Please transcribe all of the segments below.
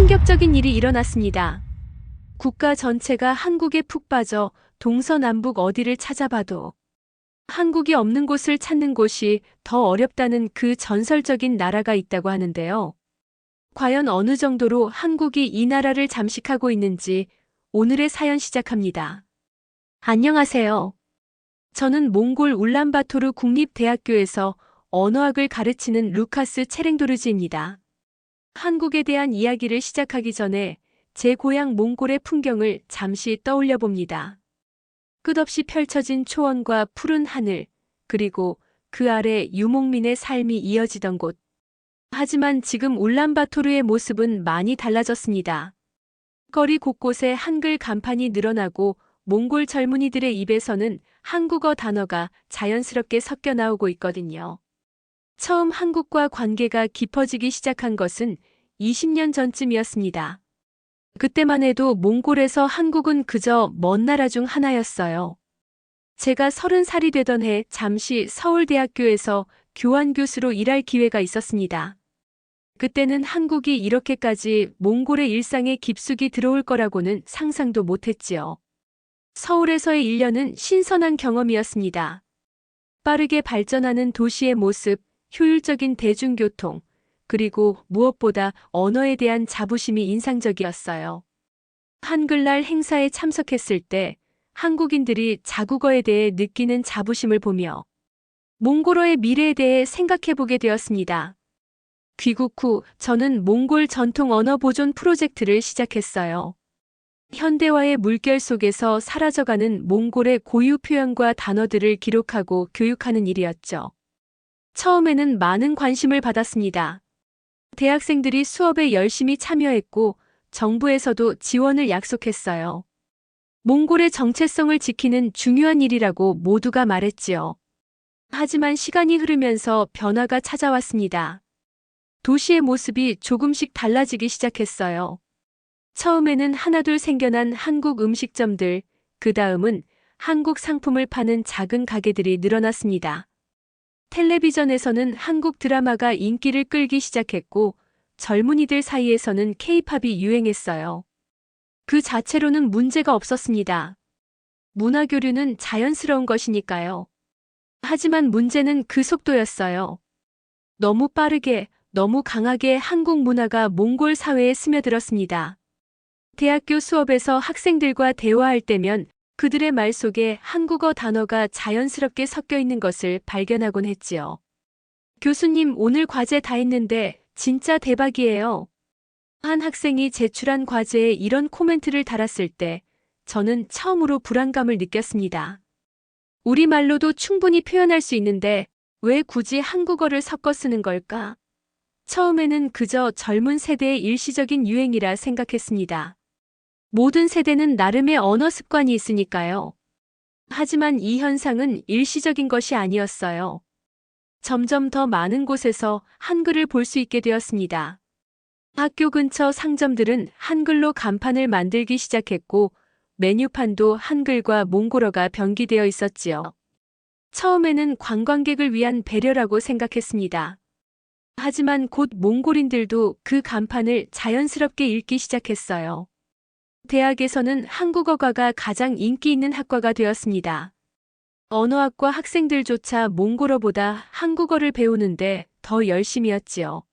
충격적인 일이 일어났습니다. 국가 전체가 한국에 푹 빠져 동서남북 어디를 찾아봐도 한국이 없는 곳을 찾는 곳이 더 어렵다는 그 전설적인 나라가 있다고 하는데요. 과연 어느 정도로 한국이 이 나라를 잠식하고 있는지 오늘의 사연 시작합니다. 안녕하세요. 저는 몽골 울란바토르 국립대학교에서 언어학을 가르치는 루카스 체랭도르지입니다. 한국에 대한 이야기를 시작하기 전에 제 고향 몽골의 풍경을 잠시 떠올려 봅니다. 끝없이 펼쳐진 초원과 푸른 하늘, 그리고 그 아래 유목민의 삶이 이어지던 곳. 하지만 지금 울란바토르의 모습은 많이 달라졌습니다. 거리 곳곳에 한글 간판이 늘어나고 몽골 젊은이들의 입에서는 한국어 단어가 자연스럽게 섞여 나오고 있거든요. 처음 한국과 관계가 깊어지기 시작한 것은 20년 전쯤이었습니다. 그때만 해도 몽골에서 한국은 그저 먼 나라 중 하나였어요. 제가 30살이 되던 해 잠시 서울대학교에서 교환교수로 일할 기회가 있었습니다. 그때는 한국이 이렇게까지 몽골의 일상에 깊숙이 들어올 거라고는 상상도 못했지요. 서울에서의 1년은 신선한 경험이었습니다. 빠르게 발전하는 도시의 모습, 효율적인 대중교통, 그리고 무엇보다 언어에 대한 자부심이 인상적이었어요. 한글날 행사에 참석했을 때 한국인들이 자국어에 대해 느끼는 자부심을 보며 몽골어의 미래에 대해 생각해보게 되었습니다. 귀국 후 저는 몽골 전통 언어 보존 프로젝트를 시작했어요. 현대화의 물결 속에서 사라져가는 몽골의 고유 표현과 단어들을 기록하고 교육하는 일이었죠. 처음에는 많은 관심을 받았습니다. 대학생들이 수업에 열심히 참여했고 정부에서도 지원을 약속했어요. 몽골의 정체성을 지키는 중요한 일이라고 모두가 말했지요. 하지만 시간이 흐르면서 변화가 찾아왔습니다. 도시의 모습이 조금씩 달라지기 시작했어요. 처음에는 하나둘 생겨난 한국 음식점들, 그 다음은 한국 상품을 파는 작은 가게들이 늘어났습니다. 텔레비전에서는 한국 드라마가 인기를 끌기 시작했고 젊은이들 사이에서는 K-팝이 유행했어요. 그 자체로는 문제가 없었습니다. 문화교류는 자연스러운 것이니까요. 하지만 문제는 그 속도였어요. 너무 빠르게, 너무 강하게 한국 문화가 몽골 사회에 스며들었습니다. 대학교 수업에서 학생들과 대화할 때면 그들의 말 속에 한국어 단어가 자연스럽게 섞여 있는 것을 발견하곤 했지요. 교수님, 오늘 과제 다 했는데 진짜 대박이에요. 한 학생이 제출한 과제에 이런 코멘트를 달았을 때 저는 처음으로 불안감을 느꼈습니다. 우리말로도 충분히 표현할 수 있는데 왜 굳이 한국어를 섞어 쓰는 걸까? 처음에는 그저 젊은 세대의 일시적인 유행이라 생각했습니다. 모든 세대는 나름의 언어 습관이 있으니까요. 하지만 이 현상은 일시적인 것이 아니었어요. 점점 더 많은 곳에서 한글을 볼 수 있게 되었습니다. 학교 근처 상점들은 한글로 간판을 만들기 시작했고 메뉴판도 한글과 몽골어가 병기되어 있었지요. 처음에는 관광객을 위한 배려라고 생각했습니다. 하지만 곧 몽골인들도 그 간판을 자연스럽게 읽기 시작했어요. 대학에서는 한국어과가 가장 인기 있는 학과가 되었습니다. 언어학과 학생들조차 몽골어보다 한국어를 배우는데 더 열심이었지요.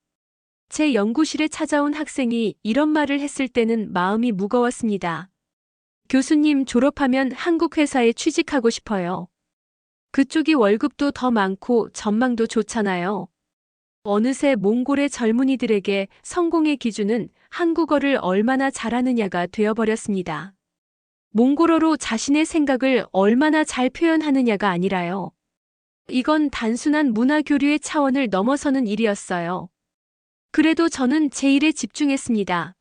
제 연구실에 찾아온 학생이 이런 말을 했을 때는 마음이 무거웠습니다. 교수님, 졸업하면 한국 회사에 취직하고 싶어요. 그쪽이 월급도 더 많고 전망도 좋잖아요. 어느새 몽골의 젊은이들에게 성공의 기준은 한국어를 얼마나 잘하느냐가 되어버렸습니다. 몽골어로 자신의 생각을 얼마나 잘 표현하느냐가 아니라요. 이건 단순한 문화 교류의 차원을 넘어서는 일이었어요. 그래도 저는 제 일에 집중했습니다.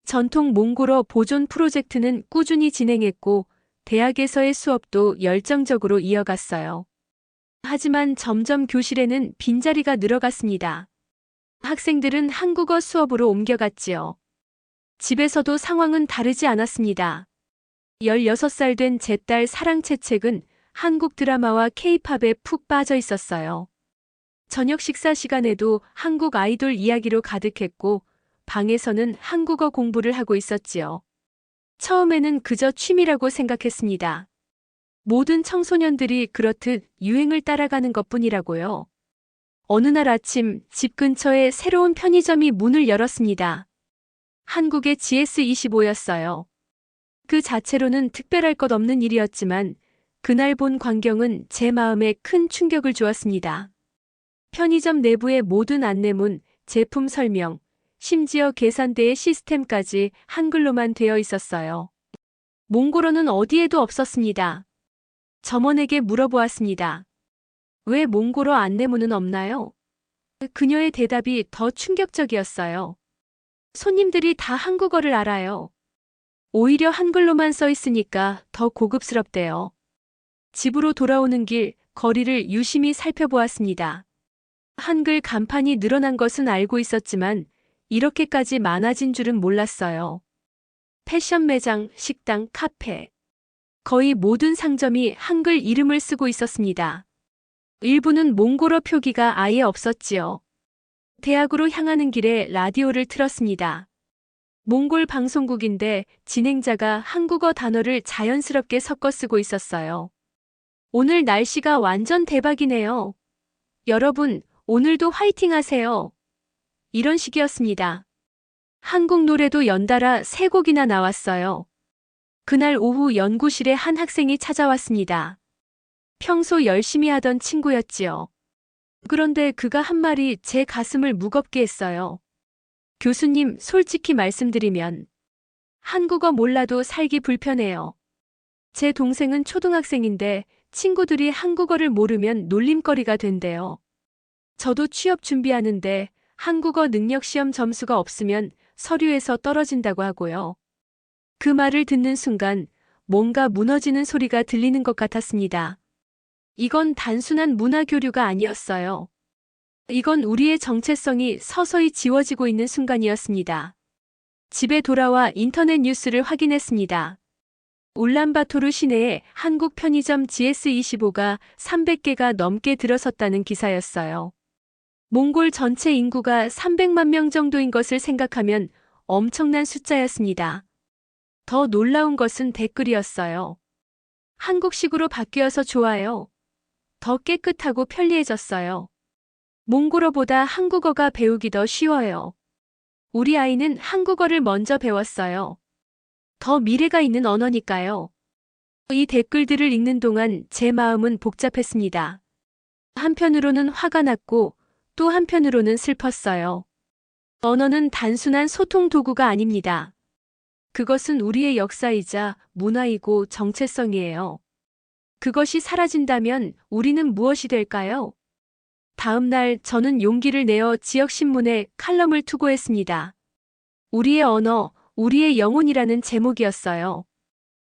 전통 몽골어 보존 프로젝트는 꾸준히 진행했고 대학에서의 수업도 열정적으로 이어갔어요. 하지만 점점 교실에는 빈자리가 늘어갔습니다. 학생들은 한국어 수업으로 옮겨갔지요. 집에서도 상황은 다르지 않았습니다. 16살 된 제 딸 사랑채책은 한국 드라마와 K-팝에 푹 빠져 있었어요. 저녁 식사 시간에도 한국 아이돌 이야기로 가득했고 방에서는 한국어 공부를 하고 있었지요. 처음에는 그저 취미라고 생각했습니다. 모든 청소년들이 그렇듯 유행을 따라가는 것뿐이라고요. 어느 날 아침 집 근처에 새로운 편의점이 문을 열었습니다. 한국의 GS25였어요. 그 자체로는 특별할 것 없는 일이었지만 그날 본 광경은 제 마음에 큰 충격을 주었습니다. 편의점 내부의 모든 안내문, 제품 설명, 심지어 계산대의 시스템까지 한글로만 되어 있었어요. 몽골어는 어디에도 없었습니다. 점원에게 물어보았습니다. 왜 몽골어 안내문은 없나요? 그녀의 대답이 더 충격적이었어요. 손님들이 다 한국어를 알아요. 오히려 한글로만 써 있으니까 더 고급스럽대요. 집으로 돌아오는 길, 거리를 유심히 살펴보았습니다. 한글 간판이 늘어난 것은 알고 있었지만 이렇게까지 많아진 줄은 몰랐어요. 패션 매장, 식당, 카페. 거의 모든 상점이 한글 이름을 쓰고 있었습니다. 일부는 몽골어 표기가 아예 없었지요. 대학으로 향하는 길에 라디오를 틀었습니다. 몽골 방송국인데 진행자가 한국어 단어를 자연스럽게 섞어 쓰고 있었어요. 오늘 날씨가 완전 대박이네요. 여러분, 오늘도 화이팅 하세요. 이런 식이었습니다. 한국 노래도 연달아 3곡이나 나왔어요. 그날 오후 연구실에 한 학생이 찾아왔습니다. 평소 열심히 하던 친구였지요. 그런데 그가 한 말이 제 가슴을 무겁게 했어요. 교수님, 솔직히 말씀드리면 한국어 몰라도 살기 불편해요. 제 동생은 초등학생인데 친구들이 한국어를 모르면 놀림거리가 된대요. 저도 취업 준비하는데 한국어 능력 시험 점수가 없으면 서류에서 떨어진다고 하고요. 그 말을 듣는 순간 뭔가 무너지는 소리가 들리는 것 같았습니다. 이건 단순한 문화 교류가 아니었어요. 이건 우리의 정체성이 서서히 지워지고 있는 순간이었습니다. 집에 돌아와 인터넷 뉴스를 확인했습니다. 울란바토르 시내에 한국 편의점 GS25가 300개가 넘게 들어섰다는 기사였어요. 몽골 전체 인구가 300만 명 정도인 것을 생각하면 엄청난 숫자였습니다. 더 놀라운 것은 댓글이었어요. 한국식으로 바뀌어서 좋아요. 더 깨끗하고 편리해졌어요. 몽골어보다 한국어가 배우기 더 쉬워요. 우리 아이는 한국어를 먼저 배웠어요. 더 미래가 있는 언어니까요. 이 댓글들을 읽는 동안 제 마음은 복잡했습니다. 한편으로는 화가 났고 또 한편으로는 슬펐어요. 언어는 단순한 소통 도구가 아닙니다. 그것은 우리의 역사이자 문화이고 정체성이에요. 그것이 사라진다면 우리는 무엇이 될까요? 다음 날 저는 용기를 내어 지역신문에 칼럼을 투고했습니다. 우리의 언어, 우리의 영혼이라는 제목이었어요.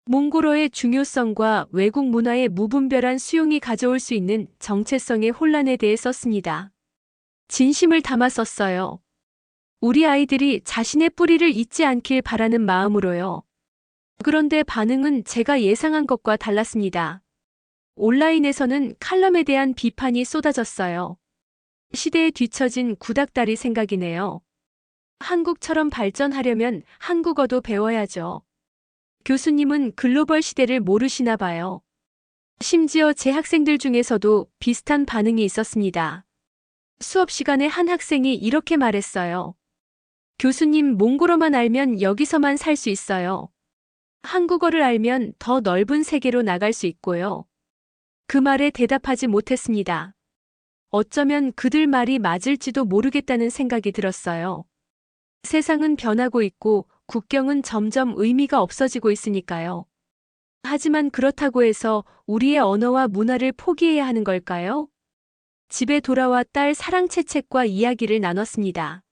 몽골어의 중요성과 외국 문화의 무분별한 수용이 가져올 수 있는 정체성의 혼란에 대해 썼습니다. 진심을 담아 썼어요. 우리 아이들이 자신의 뿌리를 잊지 않길 바라는 마음으로요. 그런데 반응은 제가 예상한 것과 달랐습니다. 온라인에서는 칼럼에 대한 비판이 쏟아졌어요. 시대에 뒤처진 구닥다리 생각이네요. 한국처럼 발전하려면 한국어도 배워야죠. 교수님은 글로벌 시대를 모르시나 봐요. 심지어 제 학생들 중에서도 비슷한 반응이 있었습니다. 수업 시간에 한 학생이 이렇게 말했어요. 교수님, 몽골어만 알면 여기서만 살 수 있어요. 한국어를 알면 더 넓은 세계로 나갈 수 있고요. 그 말에 대답하지 못했습니다. 어쩌면 그들 말이 맞을지도 모르겠다는 생각이 들었어요. 세상은 변하고 있고 국경은 점점 의미가 없어지고 있으니까요. 하지만 그렇다고 해서 우리의 언어와 문화를 포기해야 하는 걸까요? 집에 돌아와 딸 사랑채책과 이야기를 나눴습니다.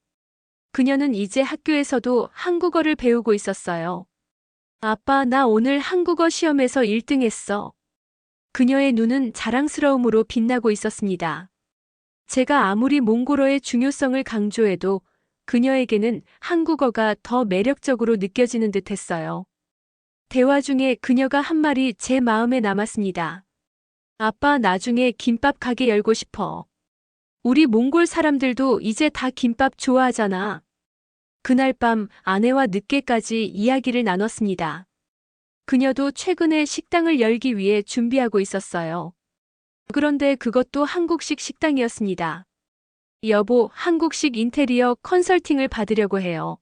그녀는 이제 학교에서도 한국어를 배우고 있었어요. 아빠, 나 오늘 한국어 시험에서 1등 했어. 그녀의 눈은 자랑스러움으로 빛나고 있었습니다. 제가 아무리 몽골어의 중요성을 강조해도 그녀에게는 한국어가 더 매력적으로 느껴지는 듯 했어요. 대화 중에 그녀가 한 말이 제 마음에 남았습니다. 아빠, 나중에 김밥 가게 열고 싶어. 우리 몽골 사람들도 이제 다 김밥 좋아하잖아. 그날 밤 아내와 늦게까지 이야기를 나눴습니다. 그녀도 최근에 식당을 열기 위해 준비하고 있었어요. 그런데 그것도 한국식 식당이었습니다. 여보, 한국식 인테리어 컨설팅을 받으려고 해요.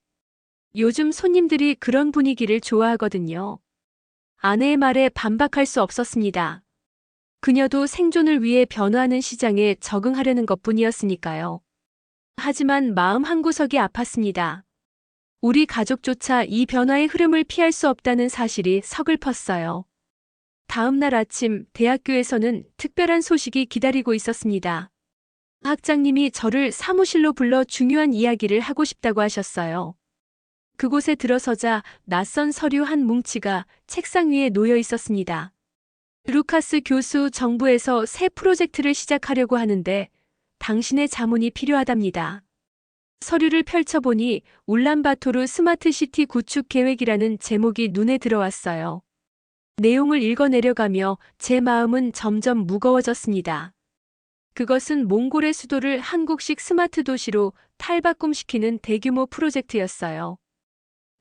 요즘 손님들이 그런 분위기를 좋아하거든요. 아내의 말에 반박할 수 없었습니다. 그녀도 생존을 위해 변화하는 시장에 적응하려는 것뿐이었으니까요. 하지만 마음 한구석이 아팠습니다. 우리 가족조차 이 변화의 흐름을 피할 수 없다는 사실이 서글펐어요. 다음 날 아침 대학교에서는 특별한 소식이 기다리고 있었습니다. 학장님이 저를 사무실로 불러 중요한 이야기를 하고 싶다고 하셨어요. 그곳에 들어서자 낯선 서류 한 뭉치가 책상 위에 놓여 있었습니다. 루카스 교수, 정부에서 새 프로젝트를 시작하려고 하는데 당신의 자문이 필요하답니다. 서류를 펼쳐보니 울란바토르 스마트시티 구축 계획이라는 제목이 눈에 들어왔어요. 내용을 읽어내려가며 제 마음은 점점 무거워졌습니다. 그것은 몽골의 수도를 한국식 스마트 도시로 탈바꿈시키는 대규모 프로젝트였어요.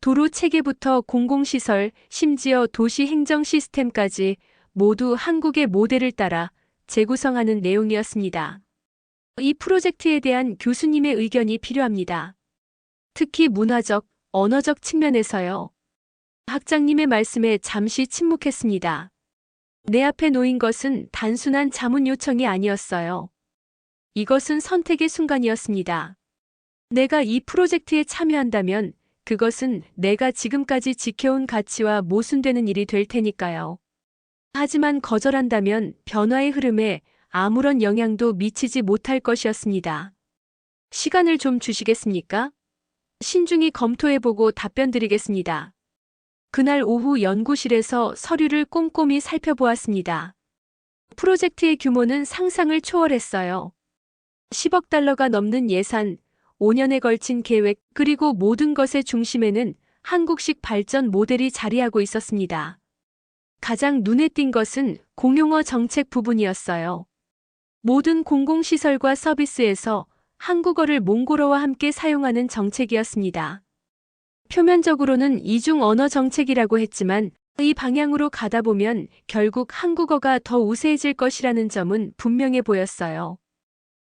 도로 체계부터 공공시설, 심지어 도시 행정 시스템까지 모두 한국의 모델을 따라 재구성하는 내용이었습니다. 이 프로젝트에 대한 교수님의 의견이 필요합니다. 특히 문화적, 언어적 측면에서요. 학장님의 말씀에 잠시 침묵했습니다. 내 앞에 놓인 것은 단순한 자문 요청이 아니었어요. 이것은 선택의 순간이었습니다. 내가 이 프로젝트에 참여한다면 그것은 내가 지금까지 지켜온 가치와 모순되는 일이 될 테니까요. 하지만 거절한다면 변화의 흐름에 아무런 영향도 미치지 못할 것이었습니다. 시간을 좀 주시겠습니까? 신중히 검토해보고 답변드리겠습니다. 그날 오후 연구실에서 서류를 꼼꼼히 살펴보았습니다. 프로젝트의 규모는 상상을 초월했어요. 10억 달러가 넘는 예산, 5년에 걸친 계획, 그리고 모든 것의 중심에는 한국식 발전 모델이 자리하고 있었습니다. 가장 눈에 띈 것은 공용어 정책 부분이었어요. 모든 공공시설과 서비스에서 한국어를 몽골어와 함께 사용하는 정책이었습니다. 표면적으로는 이중 언어 정책이라고 했지만 이 방향으로 가다 보면 결국 한국어가 더 우세해질 것이라는 점은 분명해 보였어요.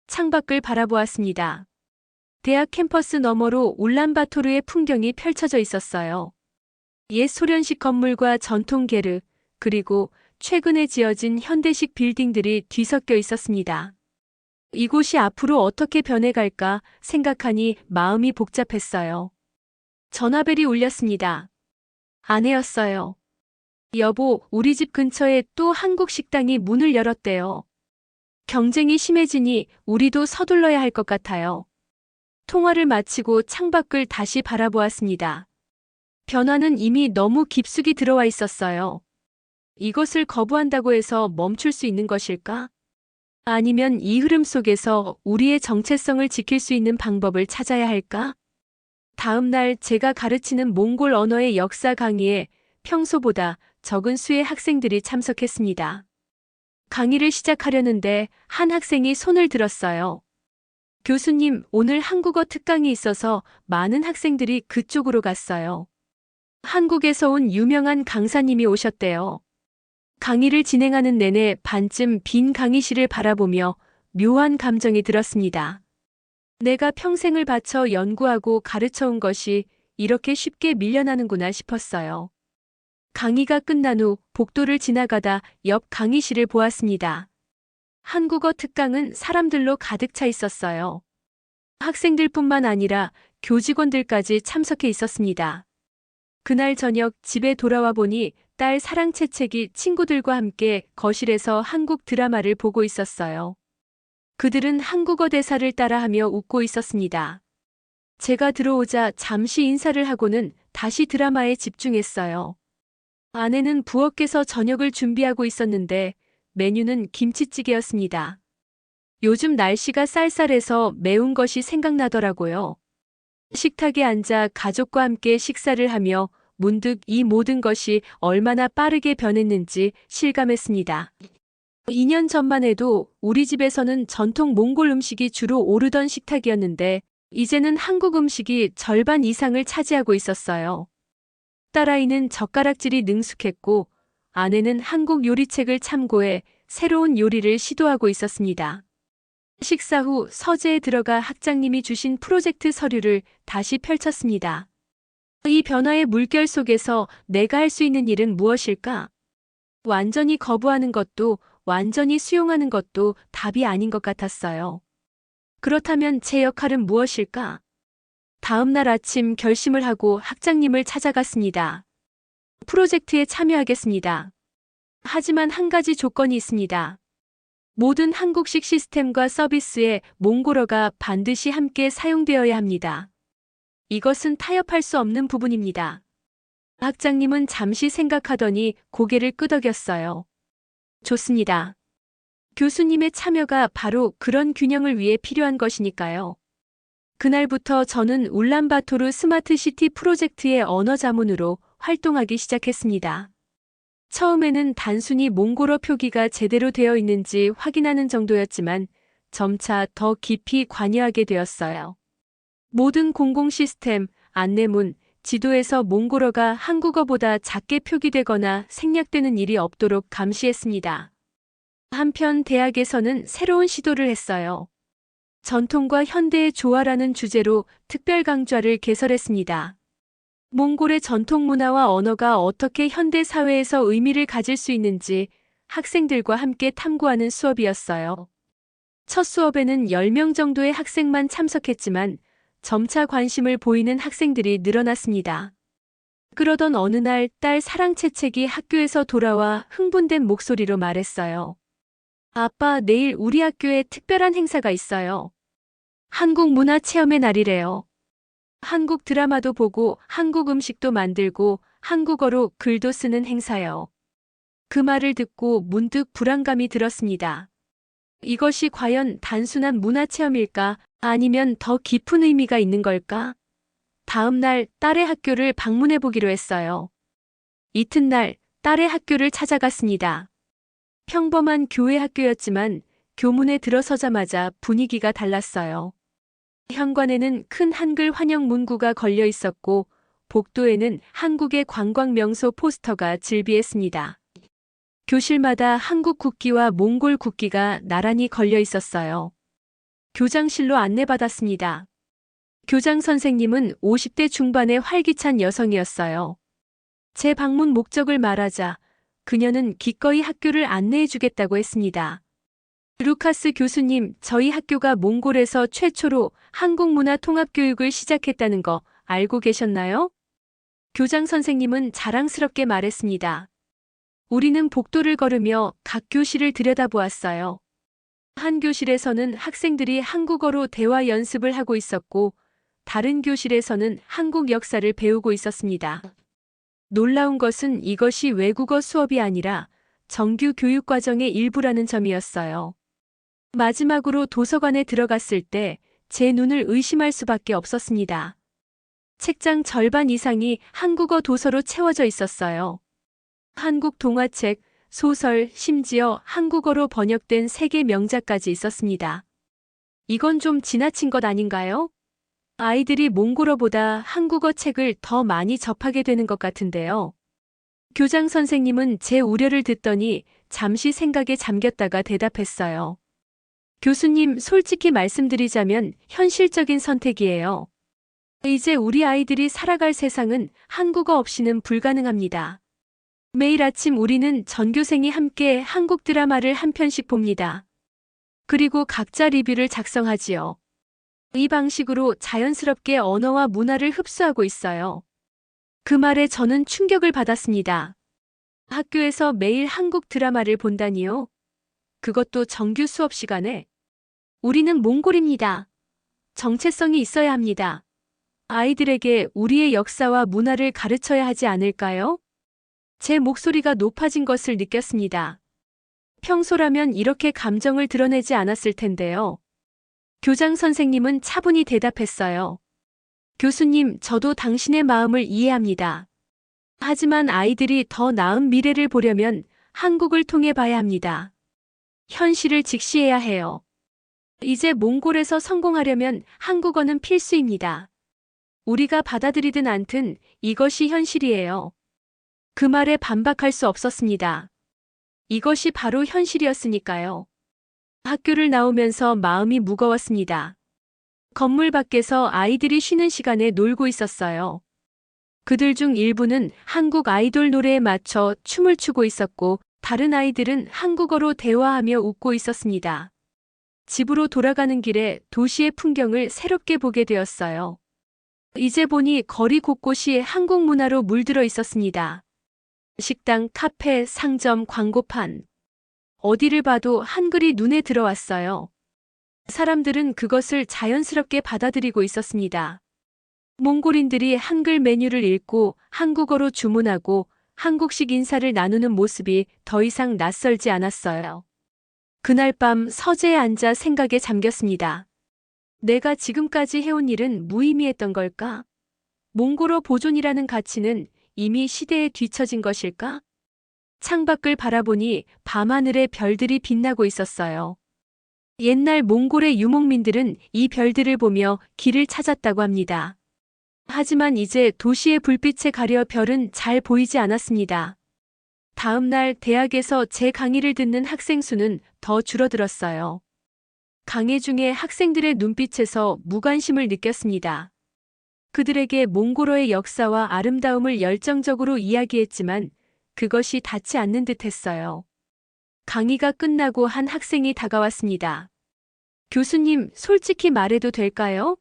창밖을 바라보았습니다. 대학 캠퍼스 너머로 울란바토르의 풍경이 펼쳐져 있었어요. 옛 소련식 건물과 전통 게르, 그리고 최근에 지어진 현대식 빌딩들이 뒤섞여 있었습니다. 이곳이 앞으로 어떻게 변해갈까 생각하니 마음이 복잡했어요. 전화벨이 울렸습니다. 아내였어요. 여보, 우리 집 근처에 또 한국 식당이 문을 열었대요. 경쟁이 심해지니 우리도 서둘러야 할 것 같아요. 통화를 마치고 창밖을 다시 바라보았습니다. 변화는 이미 너무 깊숙이 들어와 있었어요. 이것을 거부한다고 해서 멈출 수 있는 것일까? 아니면 이 흐름 속에서 우리의 정체성을 지킬 수 있는 방법을 찾아야 할까? 다음 날 제가 가르치는 몽골 언어의 역사 강의에 평소보다 적은 수의 학생들이 참석했습니다. 강의를 시작하려는데 한 학생이 손을 들었어요. 교수님, 오늘 한국어 특강이 있어서 많은 학생들이 그쪽으로 갔어요. 한국에서 온 유명한 강사님이 오셨대요. 강의를 진행하는 내내 반쯤 빈 강의실을 바라보며 묘한 감정이 들었습니다. 내가 평생을 바쳐 연구하고 가르쳐온 것이 이렇게 쉽게 밀려나는구나 싶었어요. 강의가 끝난 후 복도를 지나가다 옆 강의실을 보았습니다. 한국어 특강은 사람들로 가득 차 있었어요. 학생들뿐만 아니라 교직원들까지 참석해 있었습니다. 그날 저녁 집에 돌아와 보니 딸 사랑채책이 친구들과 함께 거실에서 한국 드라마를 보고 있었어요. 그들은 한국어 대사를 따라하며 웃고 있었습니다. 제가 들어오자 잠시 인사를 하고는 다시 드라마에 집중했어요. 아내는 부엌에서 저녁을 준비하고 있었는데 메뉴는 김치찌개였습니다. 요즘 날씨가 쌀쌀해서 매운 것이 생각나더라고요. 식탁에 앉아 가족과 함께 식사를 하며 문득 이 모든 것이 얼마나 빠르게 변했는지 실감했습니다. 2년 전만 해도 우리 집에서는 전통 몽골 음식이 주로 오르던 식탁이었는데 이제는 한국 음식이 절반 이상을 차지하고 있었어요. 딸아이는 젓가락질이 능숙했고 아내는 한국 요리책을 참고해 새로운 요리를 시도하고 있었습니다. 식사 후 서재에 들어가 학장님이 주신 프로젝트 서류를 다시 펼쳤습니다. 이 변화의 물결 속에서 내가 할 수 있는 일은 무엇일까? 완전히 거부하는 것도 완전히 수용하는 것도 답이 아닌 것 같았어요. 그렇다면 제 역할은 무엇일까? 다음 날 아침 결심을 하고 학장님을 찾아갔습니다. 프로젝트에 참여하겠습니다. 하지만 한 가지 조건이 있습니다. 모든 한국식 시스템과 서비스에 몽골어가 반드시 함께 사용되어야 합니다. 이것은 타협할 수 없는 부분입니다. 학장님은 잠시 생각하더니 고개를 끄덕였어요. 좋습니다. 교수님의 참여가 바로 그런 균형을 위해 필요한 것이니까요. 그날부터 저는 울란바토르 스마트시티 프로젝트의 언어 자문으로 활동하기 시작했습니다. 처음에는 단순히 몽골어 표기가 제대로 되어 있는지 확인하는 정도였지만 점차 더 깊이 관여하게 되었어요. 모든 공공 시스템, 안내문, 지도에서 몽골어가 한국어보다 작게 표기되거나 생략되는 일이 없도록 감시했습니다. 한편 대학에서는 새로운 시도를 했어요. 전통과 현대의 조화라는 주제로 특별 강좌를 개설했습니다. 몽골의 전통 문화와 언어가 어떻게 현대 사회에서 의미를 가질 수 있는지 학생들과 함께 탐구하는 수업이었어요. 첫 수업에는 10명 정도의 학생만 참석했지만 점차 관심을 보이는 학생들이 늘어났습니다. 그러던 어느 날 딸 사랑채책이 학교에서 돌아와 흥분된 목소리로 말했어요. 아빠, 내일 우리 학교에 특별한 행사가 있어요. 한국 문화 체험의 날이래요. 한국 드라마도 보고 한국 음식도 만들고 한국어로 글도 쓰는 행사요. 그 말을 듣고 문득 불안감이 들었습니다. 이것이 과연 단순한 문화 체험일까? 아니면 더 깊은 의미가 있는 걸까? 다음 날 딸의 학교를 방문해 보기로 했어요. 이튿날 딸의 학교를 찾아갔습니다. 평범한 교회 학교였지만 교문에 들어서자마자 분위기가 달랐어요. 현관에는 큰 한글 환영 문구가 걸려 있었고 복도에는 한국의 관광 명소 포스터가 즐비했습니다. 교실마다 한국 국기와 몽골 국기가 나란히 걸려 있었어요. 교장실로 안내받았습니다. 교장 선생님은 50대 중반의 활기찬 여성이었어요. 제 방문 목적을 말하자 그녀는 기꺼이 학교를 안내해 주겠다고 했습니다. 루카스 교수님, 저희 학교가 몽골에서 최초로 한국 문화 통합 교육을 시작했다는 거 알고 계셨나요? 교장 선생님은 자랑스럽게 말했습니다. 우리는 복도를 걸으며 각 교실을 들여다보았어요. 한 교실에서는 학생들이 한국어로 대화 연습을 하고 있었고, 다른 교실에서는 한국 역사를 배우고 있었습니다. 놀라운 것은 이것이 외국어 수업이 아니라 정규 교육 과정의 일부라는 점이었어요. 마지막으로 도서관에 들어갔을 때 제 눈을 의심할 수밖에 없었습니다. 책장 절반 이상이 한국어 도서로 채워져 있었어요. 한국 동화책, 소설, 심지어 한국어로 번역된 세계 명작까지 있었습니다. 이건 좀 지나친 것 아닌가요? 아이들이 몽골어보다 한국어 책을 더 많이 접하게 되는 것 같은데요. 교장 선생님은 제 우려를 듣더니 잠시 생각에 잠겼다가 대답했어요. 교수님, 솔직히 말씀드리자면 현실적인 선택이에요. 이제 우리 아이들이 살아갈 세상은 한국어 없이는 불가능합니다. 매일 아침 우리는 전교생이 함께 한국 드라마를 한 편씩 봅니다. 그리고 각자 리뷰를 작성하지요. 이 방식으로 자연스럽게 언어와 문화를 흡수하고 있어요. 그 말에 저는 충격을 받았습니다. 학교에서 매일 한국 드라마를 본다니요? 그것도 정규 수업 시간에? 우리는 몽골입니다. 정체성이 있어야 합니다. 아이들에게 우리의 역사와 문화를 가르쳐야 하지 않을까요? 제 목소리가 높아진 것을 느꼈습니다. 평소라면 이렇게 감정을 드러내지 않았을 텐데요. 교장 선생님은 차분히 대답했어요. 교수님, 저도 당신의 마음을 이해합니다. 하지만 아이들이 더 나은 미래를 보려면 한국을 통해 봐야 합니다. 현실을 직시해야 해요. 이제 몽골에서 성공하려면 한국어는 필수입니다. 우리가 받아들이든 않든 이것이 현실이에요. 그 말에 반박할 수 없었습니다. 이것이 바로 현실이었으니까요. 학교를 나오면서 마음이 무거웠습니다. 건물 밖에서 아이들이 쉬는 시간에 놀고 있었어요. 그들 중 일부는 한국 아이돌 노래에 맞춰 춤을 추고 있었고, 다른 아이들은 한국어로 대화하며 웃고 있었습니다. 집으로 돌아가는 길에 도시의 풍경을 새롭게 보게 되었어요. 이제 보니 거리 곳곳이 한국 문화로 물들어 있었습니다. 식당, 카페, 상점, 광고판. 어디를 봐도 한글이 눈에 들어왔어요. 사람들은 그것을 자연스럽게 받아들이고 있었습니다. 몽골인들이 한글 메뉴를 읽고 한국어로 주문하고 한국식 인사를 나누는 모습이 더 이상 낯설지 않았어요. 그날 밤 서재에 앉아 생각에 잠겼습니다. 내가 지금까지 해온 일은 무의미했던 걸까? 몽골어 보존이라는 가치는 이미 시대에 뒤처진 것일까? 창밖을 바라보니 밤하늘에 별들이 빛나고 있었어요. 옛날 몽골의 유목민들은 이 별들을 보며 길을 찾았다고 합니다. 하지만 이제 도시의 불빛에 가려 별은 잘 보이지 않았습니다. 다음 날 대학에서 제 강의를 듣는 학생 수는 더 줄어들었어요. 강의 중에 학생들의 눈빛에서 무관심을 느꼈습니다. 그들에게 몽골어의 역사와 아름다움을 열정적으로 이야기했지만 그것이 닿지 않는 듯 했어요. 강의가 끝나고 한 학생이 다가왔습니다. 교수님, 솔직히 말해도 될까요?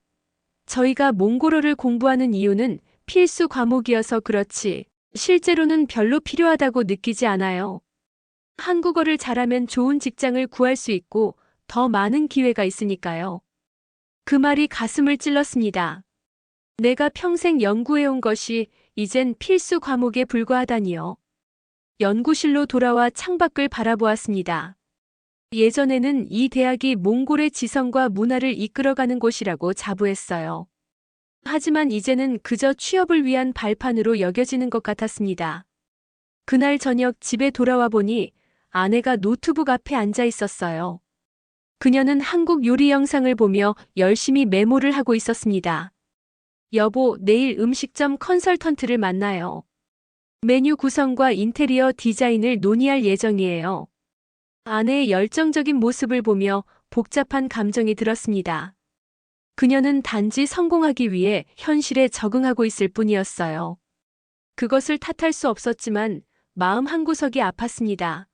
저희가 몽골어를 공부하는 이유는 필수 과목이어서 그렇지, 실제로는 별로 필요하다고 느끼지 않아요. 한국어를 잘하면 좋은 직장을 구할 수 있고 더 많은 기회가 있으니까요. 그 말이 가슴을 찔렀습니다. 내가 평생 연구해온 것이 이젠 필수 과목에 불과하다니요. 연구실로 돌아와 창밖을 바라보았습니다. 예전에는 이 대학이 몽골의 지성과 문화를 이끌어가는 곳이라고 자부했어요. 하지만 이제는 그저 취업을 위한 발판으로 여겨지는 것 같았습니다. 그날 저녁 집에 돌아와 보니 아내가 노트북 앞에 앉아 있었어요. 그녀는 한국 요리 영상을 보며 열심히 메모를 하고 있었습니다. 여보, 내일 음식점 컨설턴트를 만나요. 메뉴 구성과 인테리어 디자인을 논의할 예정이에요. 아내의 열정적인 모습을 보며 복잡한 감정이 들었습니다. 그녀는 단지 성공하기 위해 현실에 적응하고 있을 뿐이었어요. 그것을 탓할 수 없었지만 마음 한구석이 아팠습니다.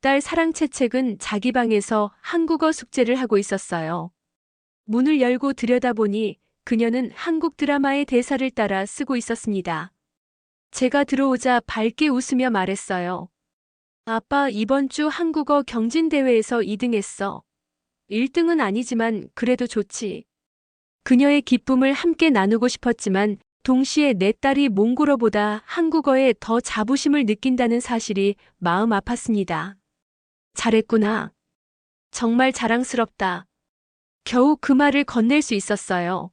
딸 사랑채책은 자기 방에서 한국어 숙제를 하고 있었어요. 문을 열고 들여다보니 그녀는 한국 드라마의 대사를 따라 쓰고 있었습니다. 제가 들어오자 밝게 웃으며 말했어요. 아빠, 이번 주 한국어 경진대회에서 2등했어. 1등은 아니지만 그래도 좋지. 그녀의 기쁨을 함께 나누고 싶었지만 동시에 내 딸이 몽골어보다 한국어에 더 자부심을 느낀다는 사실이 마음 아팠습니다. 잘했구나. 정말 자랑스럽다. 겨우 그 말을 건넬 수 있었어요.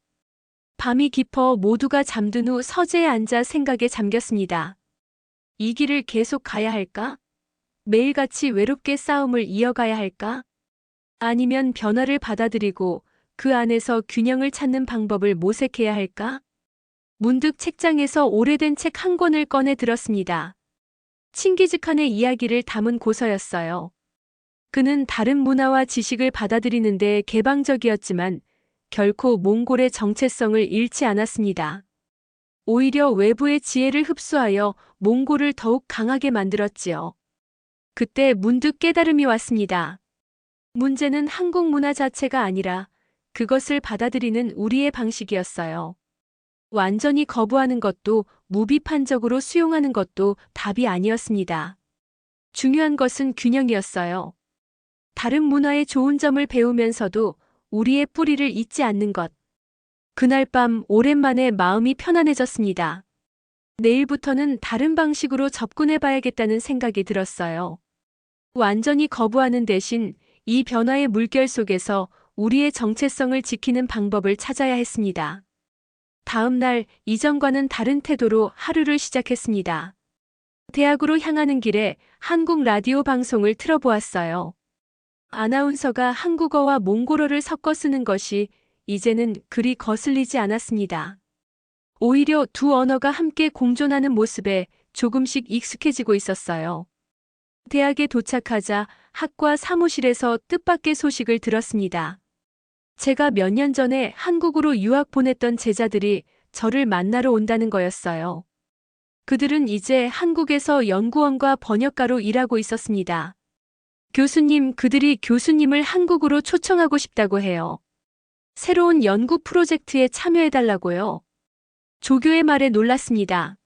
밤이 깊어 모두가 잠든 후 서재에 앉아 생각에 잠겼습니다. 이 길을 계속 가야 할까? 매일같이 외롭게 싸움을 이어가야 할까? 아니면 변화를 받아들이고 그 안에서 균형을 찾는 방법을 모색해야 할까? 문득 책장에서 오래된 책 한 권을 꺼내 들었습니다. 칭기즈칸의 이야기를 담은 고서였어요. 그는 다른 문화와 지식을 받아들이는 데 개방적이었지만 결코 몽골의 정체성을 잃지 않았습니다. 오히려 외부의 지혜를 흡수하여 몽골을 더욱 강하게 만들었지요. 그때 문득 깨달음이 왔습니다. 문제는 한국 문화 자체가 아니라 그것을 받아들이는 우리의 방식이었어요. 완전히 거부하는 것도 무비판적으로 수용하는 것도 답이 아니었습니다. 중요한 것은 균형이었어요. 다른 문화의 좋은 점을 배우면서도 우리의 뿌리를 잊지 않는 것. 그날 밤 오랜만에 마음이 편안해졌습니다. 내일부터는 다른 방식으로 접근해봐야겠다는 생각이 들었어요. 완전히 거부하는 대신 이 변화의 물결 속에서 우리의 정체성을 지키는 방법을 찾아야 했습니다. 다음 날 이전과는 다른 태도로 하루를 시작했습니다. 대학으로 향하는 길에 한국 라디오 방송을 틀어보았어요. 아나운서가 한국어와 몽골어를 섞어 쓰는 것이 이제는 그리 거슬리지 않았습니다. 오히려 두 언어가 함께 공존하는 모습에 조금씩 익숙해지고 있었어요. 대학에 도착하자 학과 사무실에서 뜻밖의 소식을 들었습니다. 제가 몇 년 전에 한국으로 유학 보냈던 제자들이 저를 만나러 온다는 거였어요. 그들은 이제 한국에서 연구원과 번역가로 일하고 있었습니다. 교수님, 그들이 교수님을 한국으로 초청하고 싶다고 해요. 새로운 연구 프로젝트에 참여해달라고요. 조교의 말에 놀랐습니다.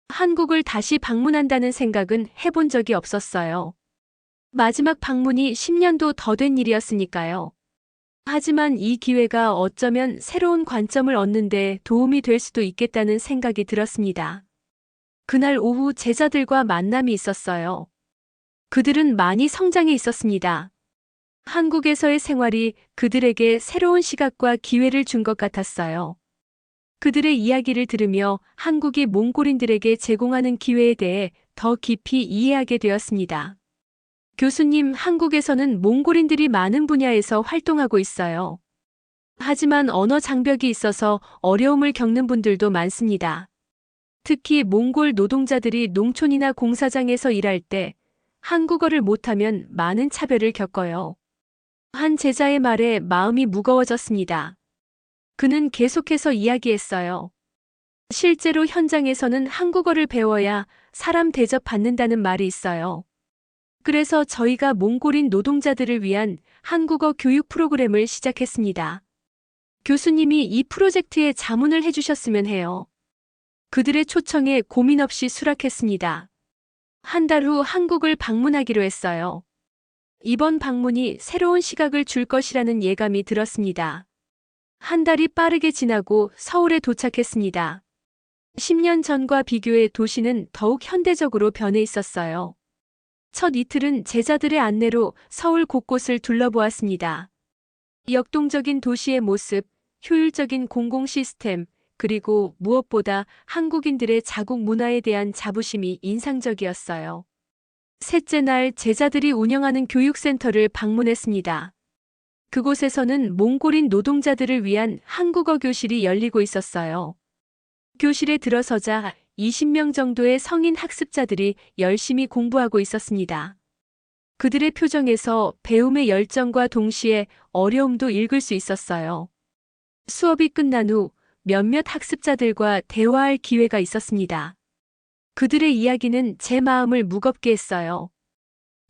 한국을 다시 방문한다는 생각은 해본 적이 없었어요. 마지막 방문이 10년도 더 된 일이었으니까요. 하지만 이 기회가 어쩌면 새로운 관점을 얻는 데 도움이 될 수도 있겠다는 생각이 들었습니다. 그날 오후 제자들과 만남이 있었어요. 그들은 많이 성장해 있었습니다. 한국에서의 생활이 그들에게 새로운 시각과 기회를 준 것 같았어요. 그들의 이야기를 들으며 한국이 몽골인들에게 제공하는 기회에 대해 더 깊이 이해하게 되었습니다. 교수님, 한국에서는 몽골인들이 많은 분야에서 활동하고 있어요. 하지만 언어 장벽이 있어서 어려움을 겪는 분들도 많습니다. 특히 몽골 노동자들이 농촌이나 공사장에서 일할 때 한국어를 못하면 많은 차별을 겪어요. 한 제자의 말에 마음이 무거워졌습니다. 그는 계속해서 이야기했어요. 실제로 현장에서는 한국어를 배워야 사람 대접받는다는 말이 있어요. 그래서 저희가 몽골인 노동자들을 위한 한국어 교육 프로그램을 시작했습니다. 교수님이 이 프로젝트에 자문을 해주셨으면 해요. 그들의 초청에 고민 없이 수락했습니다. 한 달 후 한국을 방문하기로 했어요. 이번 방문이 새로운 시각을 줄 것이라는 예감이 들었습니다. 한 달이 빠르게 지나고 서울에 도착했습니다. 10년 전과 비교해 도시는 더욱 현대적으로 변해 있었어요. 첫 이틀은 제자들의 안내로 서울 곳곳을 둘러보았습니다. 역동적인 도시의 모습, 효율적인 공공 시스템, 그리고 무엇보다 한국인들의 자국 문화에 대한 자부심이 인상적이었어요. 셋째 날 제자들이 운영하는 교육센터를 방문했습니다. 그곳에서는 몽골인 노동자들을 위한 한국어 교실이 열리고 있었어요. 교실에 들어서자 20명 정도의 성인 학습자들이 열심히 공부하고 있었습니다. 그들의 표정에서 배움의 열정과 동시에 어려움도 읽을 수 있었어요. 수업이 끝난 후 몇몇 학습자들과 대화할 기회가 있었습니다. 그들의 이야기는 제 마음을 무겁게 했어요.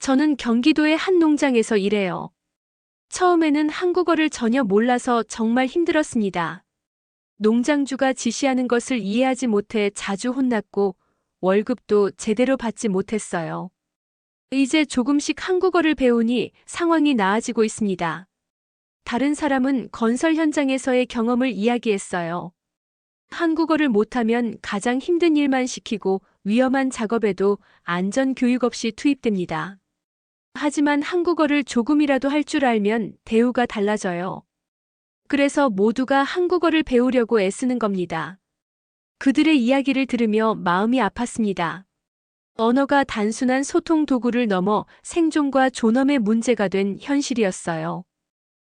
저는 경기도의 한 농장에서 일해요. 처음에는 한국어를 전혀 몰라서 정말 힘들었습니다. 농장주가 지시하는 것을 이해하지 못해 자주 혼났고 월급도 제대로 받지 못했어요. 이제 조금씩 한국어를 배우니 상황이 나아지고 있습니다. 다른 사람은 건설 현장에서의 경험을 이야기했어요. 한국어를 못하면 가장 힘든 일만 시키고 위험한 작업에도 안전 교육 없이 투입됩니다. 하지만 한국어를 조금이라도 할 줄 알면 대우가 달라져요. 그래서 모두가 한국어를 배우려고 애쓰는 겁니다. 그들의 이야기를 들으며 마음이 아팠습니다. 언어가 단순한 소통 도구를 넘어 생존과 존엄의 문제가 된 현실이었어요.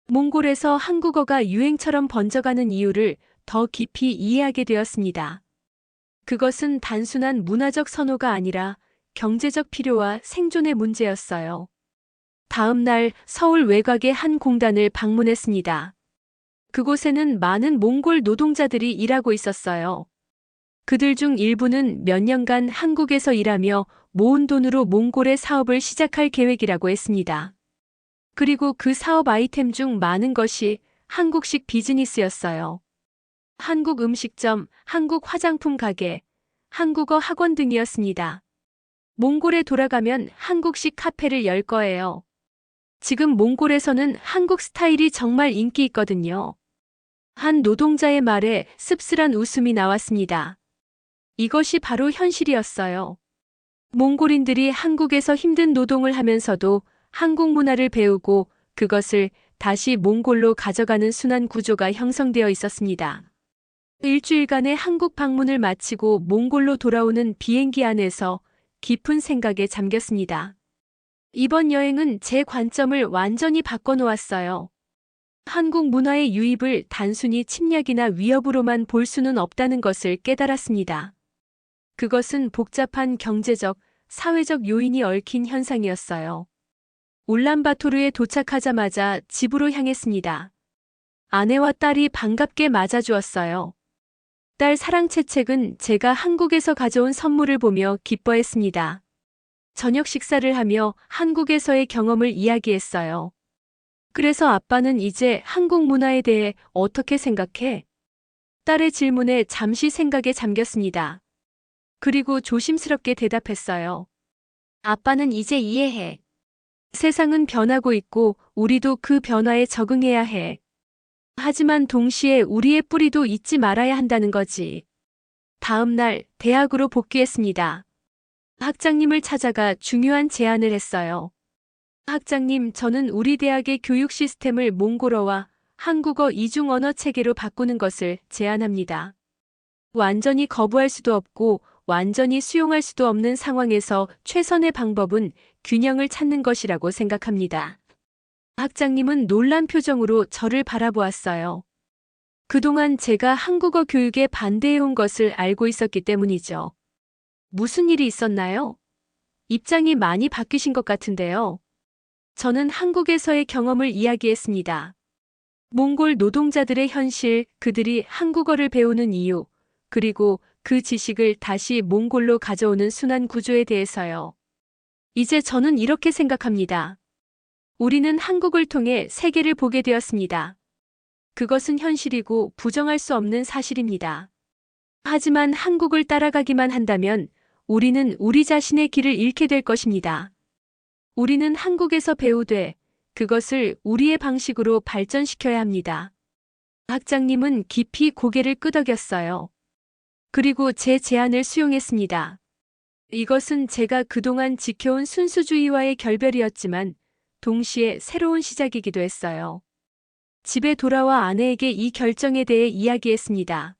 몽골에서 한국어가 유행처럼 번져가는 이유를 더 깊이 이해하게 되었습니다. 그것은 단순한 문화적 선호가 아니라 경제적 필요와 생존의 문제였어요. 다음 날 서울 외곽의 한 공단을 방문했습니다. 그곳에는 많은 몽골 노동자들이 일하고 있었어요. 그들 중 일부는 몇 년간 한국에서 일하며 모은 돈으로 몽골의 사업을 시작할 계획이라고 했습니다. 그리고 그 사업 아이템 중 많은 것이 한국식 비즈니스였어요. 한국 음식점, 한국 화장품 가게, 한국어 학원 등이었습니다. 몽골에 돌아가면 한국식 카페를 열 거예요. 지금 몽골에서는 한국 스타일이 정말 인기 있거든요. 한 노동자의 말에 씁쓸한 웃음이 나왔습니다. 이것이 바로 현실이었어요. 몽골인들이 한국에서 힘든 노동을 하면서도 한국 문화를 배우고 그것을 다시 몽골로 가져가는 순환 구조가 형성되어 있었습니다. 일주일간의 한국 방문을 마치고 몽골로 돌아오는 비행기 안에서 깊은 생각에 잠겼습니다. 이번 여행은 제 관점을 완전히 바꿔놓았어요. 한국 문화의 유입을 단순히 침략이나 위협으로만 볼 수는 없다는 것을 깨달았습니다. 그것은 복잡한 경제적, 사회적 요인이 얽힌 현상이었어요. 울란바토르에 도착하자마자 집으로 향했습니다. 아내와 딸이 반갑게 맞아주었어요. 딸 사랑채책은 제가 한국에서 가져온 선물을 보며 기뻐했습니다. 저녁 식사를 하며 한국에서의 경험을 이야기했어요. 그래서 아빠는 이제 한국 문화에 대해 어떻게 생각해? 딸의 질문에 잠시 생각에 잠겼습니다. 그리고 조심스럽게 대답했어요. 아빠는 이제 이해해. 세상은 변하고 있고 우리도 그 변화에 적응해야 해. 하지만 동시에 우리의 뿌리도 잊지 말아야 한다는 거지. 다음 날 대학으로 복귀했습니다. 학장님을 찾아가 중요한 제안을 했어요. 학장님, 저는 우리 대학의 교육 시스템을 몽골어와 한국어 이중 언어 체계로 바꾸는 것을 제안합니다. 완전히 거부할 수도 없고 완전히 수용할 수도 없는 상황에서 최선의 방법은 균형을 찾는 것이라고 생각합니다. 학장님은 놀란 표정으로 저를 바라보았어요. 그동안 제가 한국어 교육에 반대해온 것을 알고 있었기 때문이죠. 무슨 일이 있었나요? 입장이 많이 바뀌신 것 같은데요. 저는 한국에서의 경험을 이야기했습니다. 몽골 노동자들의 현실, 그들이 한국어를 배우는 이유, 그리고 그 지식을 다시 몽골로 가져오는 순환 구조에 대해서요. 이제 저는 이렇게 생각합니다. 우리는 한국을 통해 세계를 보게 되었습니다. 그것은 현실이고 부정할 수 없는 사실입니다. 하지만 한국을 따라가기만 한다면 우리는 우리 자신의 길을 잃게 될 것입니다. 우리는 한국에서 배우되 그것을 우리의 방식으로 발전시켜야 합니다. 학장님은 깊이 고개를 끄덕였어요. 그리고 제 제안을 수용했습니다. 이것은 제가 그동안 지켜온 순수주의와의 결별이었지만 동시에 새로운 시작이기도 했어요. 집에 돌아와 아내에게 이 결정에 대해 이야기했습니다.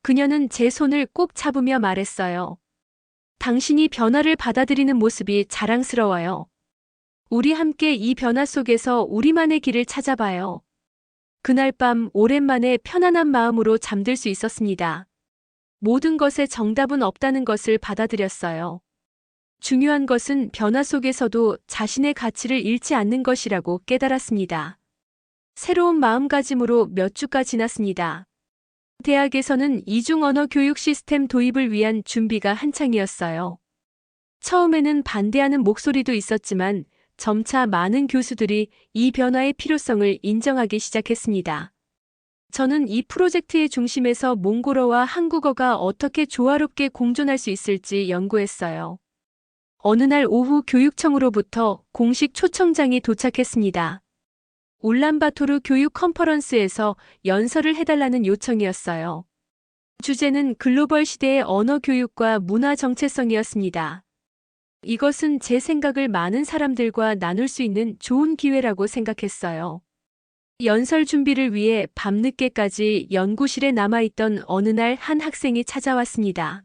그녀는 제 손을 꼭 잡으며 말했어요. 당신이 변화를 받아들이는 모습이 자랑스러워요. 우리 함께 이 변화 속에서 우리만의 길을 찾아봐요. 그날 밤 오랜만에 편안한 마음으로 잠들 수 있었습니다. 모든 것에 정답은 없다는 것을 받아들였어요. 중요한 것은 변화 속에서도 자신의 가치를 잃지 않는 것이라고 깨달았습니다. 새로운 마음가짐으로 몇 주가 지났습니다. 대학에서는 이중 언어 교육 시스템 도입을 위한 준비가 한창이었어요. 처음에는 반대하는 목소리도 있었지만 점차 많은 교수들이 이 변화의 필요성을 인정하기 시작했습니다. 저는 이 프로젝트의 중심에서 몽골어와 한국어가 어떻게 조화롭게 공존할 수 있을지 연구했어요. 어느 날 오후 교육청으로부터 공식 초청장이 도착했습니다. 울란바토르 교육 컨퍼런스에서 연설을 해달라는 요청이었어요. 주제는 글로벌 시대의 언어 교육과 문화 정체성이었습니다. 이것은 제 생각을 많은 사람들과 나눌 수 있는 좋은 기회라고 생각했어요. 연설 준비를 위해 밤늦게까지 연구실에 남아있던 어느 날 한 학생이 찾아왔습니다.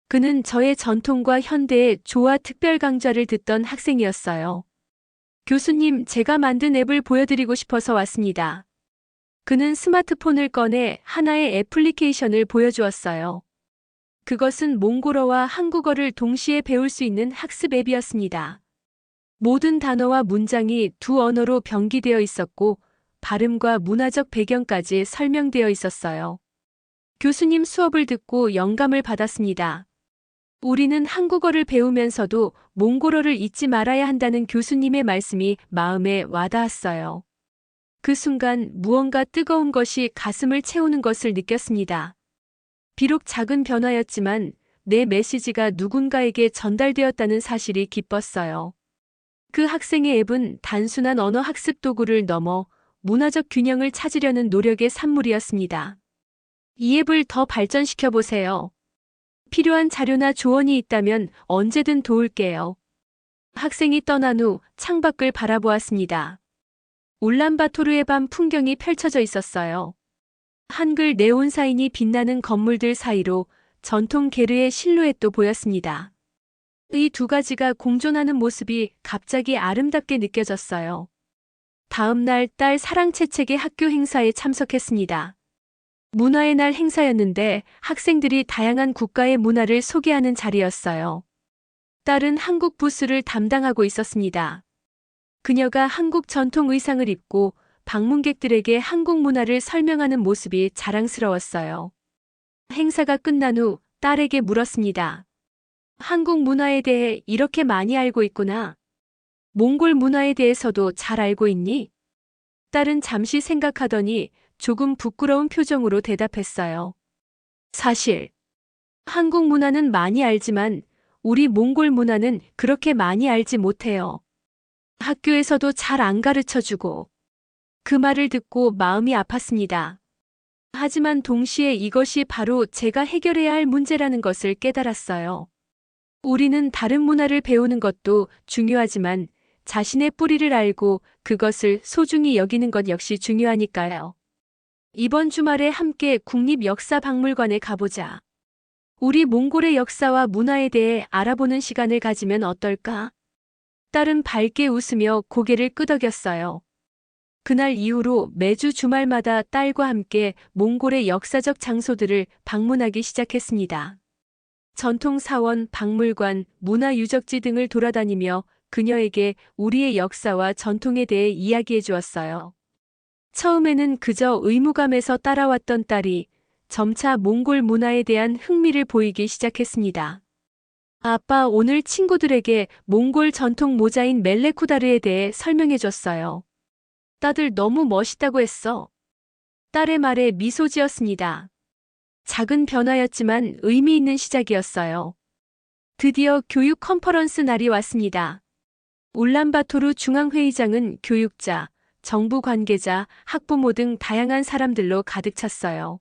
그는 저의 전통과 현대의 조화 특별 강좌를 듣던 학생이었어요. 교수님, 제가 만든 앱을 보여드리고 싶어서 왔습니다. 그는 스마트폰을 꺼내 하나의 애플리케이션을 보여주었어요. 그것은 몽골어와 한국어를 동시에 배울 수 있는 학습 앱이었습니다. 모든 단어와 문장이 두 언어로 병기되어 있었고 발음과 문화적 배경까지 설명되어 있었어요. 교수님 수업을 듣고 영감을 받았습니다. 우리는 한국어를 배우면서도 몽골어를 잊지 말아야 한다는 교수님의 말씀이 마음에 와닿았어요. 그 순간 무언가 뜨거운 것이 가슴을 채우는 것을 느꼈습니다. 비록 작은 변화였지만 내 메시지가 누군가에게 전달되었다는 사실이 기뻤어요. 그 학생의 앱은 단순한 언어 학습 도구를 넘어 문화적 균형을 찾으려는 노력의 산물이었습니다. 이 앱을 더 발전시켜 보세요. 필요한 자료나 조언이 있다면 언제든 도울게요. 학생이 떠난 후 창밖을 바라보았습니다. 울란바토르의 밤 풍경이 펼쳐져 있었어요. 한글 네온 사인이 빛나는 건물들 사이로 전통 게르의 실루엣도 보였습니다. 이 두 가지가 공존하는 모습이 갑자기 아름답게 느껴졌어요. 다음 날 딸 사랑채책의 학교 행사에 참석했습니다. 문화의 날 행사였는데 학생들이 다양한 국가의 문화를 소개하는 자리였어요. 딸은 한국 부스를 담당하고 있었습니다. 그녀가 한국 전통 의상을 입고 방문객들에게 한국 문화를 설명하는 모습이 자랑스러웠어요. 행사가 끝난 후 딸에게 물었습니다. 한국 문화에 대해 이렇게 많이 알고 있구나. 몽골 문화에 대해서도 잘 알고 있니? 딸은 잠시 생각하더니 조금 부끄러운 표정으로 대답했어요. 사실, 한국 문화는 많이 알지만 우리 몽골 문화는 그렇게 많이 알지 못해요. 학교에서도 잘 안 가르쳐 주고. 그 말을 듣고 마음이 아팠습니다. 하지만 동시에 이것이 바로 제가 해결해야 할 문제라는 것을 깨달았어요. 우리는 다른 문화를 배우는 것도 중요하지만 자신의 뿌리를 알고 그것을 소중히 여기는 것 역시 중요하니까요. 이번 주말에 함께 국립역사박물관에 가보자. 우리 몽골의 역사와 문화에 대해 알아보는 시간을 가지면 어떨까? 딸은 밝게 웃으며 고개를 끄덕였어요. 그날 이후로 매주 주말마다 딸과 함께 몽골의 역사적 장소들을 방문하기 시작했습니다. 전통사원, 박물관, 문화유적지 등을 돌아다니며 그녀에게 우리의 역사와 전통에 대해 이야기해 주었어요. 처음에는 그저 의무감에서 따라왔던 딸이 점차 몽골 문화에 대한 흥미를 보이기 시작했습니다. 아빠, 오늘 친구들에게 몽골 전통 모자인 멜레쿠다르에 대해 설명해 줬어요. 다들 너무 멋있다고 했어. 딸의 말에 미소 지었습니다. 작은 변화였지만 의미 있는 시작이었어요. 드디어 교육 컨퍼런스 날이 왔습니다. 울란바토르 중앙회의장은 교육자, 정부 관계자, 학부모 등 다양한 사람들로 가득 찼어요.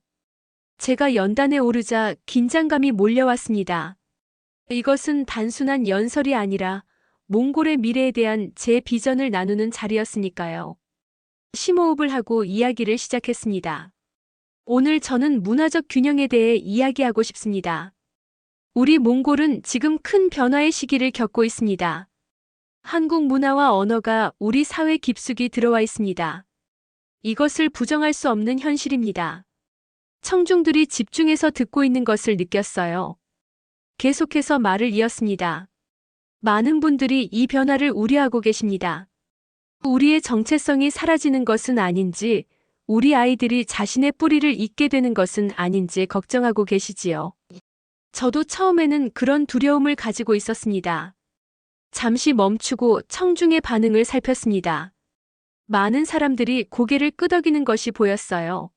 제가 연단에 오르자 긴장감이 몰려왔습니다. 이것은 단순한 연설이 아니라 몽골의 미래에 대한 제 비전을 나누는 자리였으니까요. 심호흡을 하고 이야기를 시작했습니다. 오늘 저는 문화적 균형에 대해 이야기하고 싶습니다. 우리 몽골은 지금 큰 변화의 시기를 겪고 있습니다. 한국 문화와 언어가 우리 사회 깊숙이 들어와 있습니다. 이것을 부정할 수 없는 현실입니다. 청중들이 집중해서 듣고 있는 것을 느꼈어요. 계속해서 말을 이었습니다. 많은 분들이 이 변화를 우려하고 계십니다. 우리의 정체성이 사라지는 것은 아닌지, 우리 아이들이 자신의 뿌리를 잊게 되는 것은 아닌지 걱정하고 계시지요. 저도 처음에는 그런 두려움을 가지고 있었습니다. 잠시 멈추고 청중의 반응을 살폈습니다. 많은 사람들이 고개를 끄덕이는 것이 보였어요.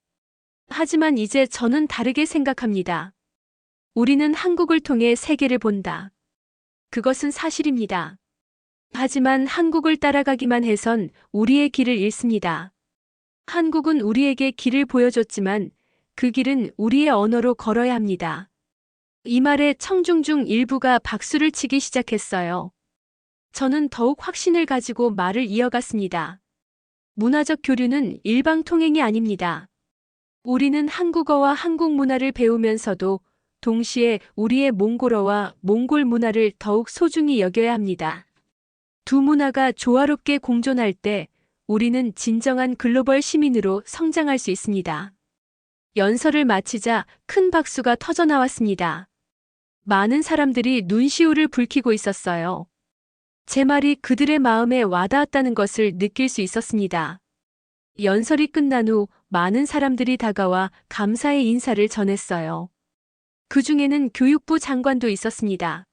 하지만 이제 저는 다르게 생각합니다. 우리는 한국을 통해 세계를 본다. 그것은 사실입니다. 하지만 한국을 따라가기만 해선 우리의 길을 잃습니다. 한국은 우리에게 길을 보여줬지만 그 길은 우리의 언어로 걸어야 합니다. 이 말에 청중 중 일부가 박수를 치기 시작했어요. 저는 더욱 확신을 가지고 말을 이어갔습니다. 문화적 교류는 일방통행이 아닙니다. 우리는 한국어와 한국 문화를 배우면서도 동시에 우리의 몽골어와 몽골 문화를 더욱 소중히 여겨야 합니다. 두 문화가 조화롭게 공존할 때 우리는 진정한 글로벌 시민으로 성장할 수 있습니다. 연설을 마치자 큰 박수가 터져 나왔습니다. 많은 사람들이 눈시울을 붉히고 있었어요. 제 말이 그들의 마음에 와닿았다는 것을 느낄 수 있었습니다. 연설이 끝난 후 많은 사람들이 다가와 감사의 인사를 전했어요. 그 중에는 교육부 장관도 있었습니다.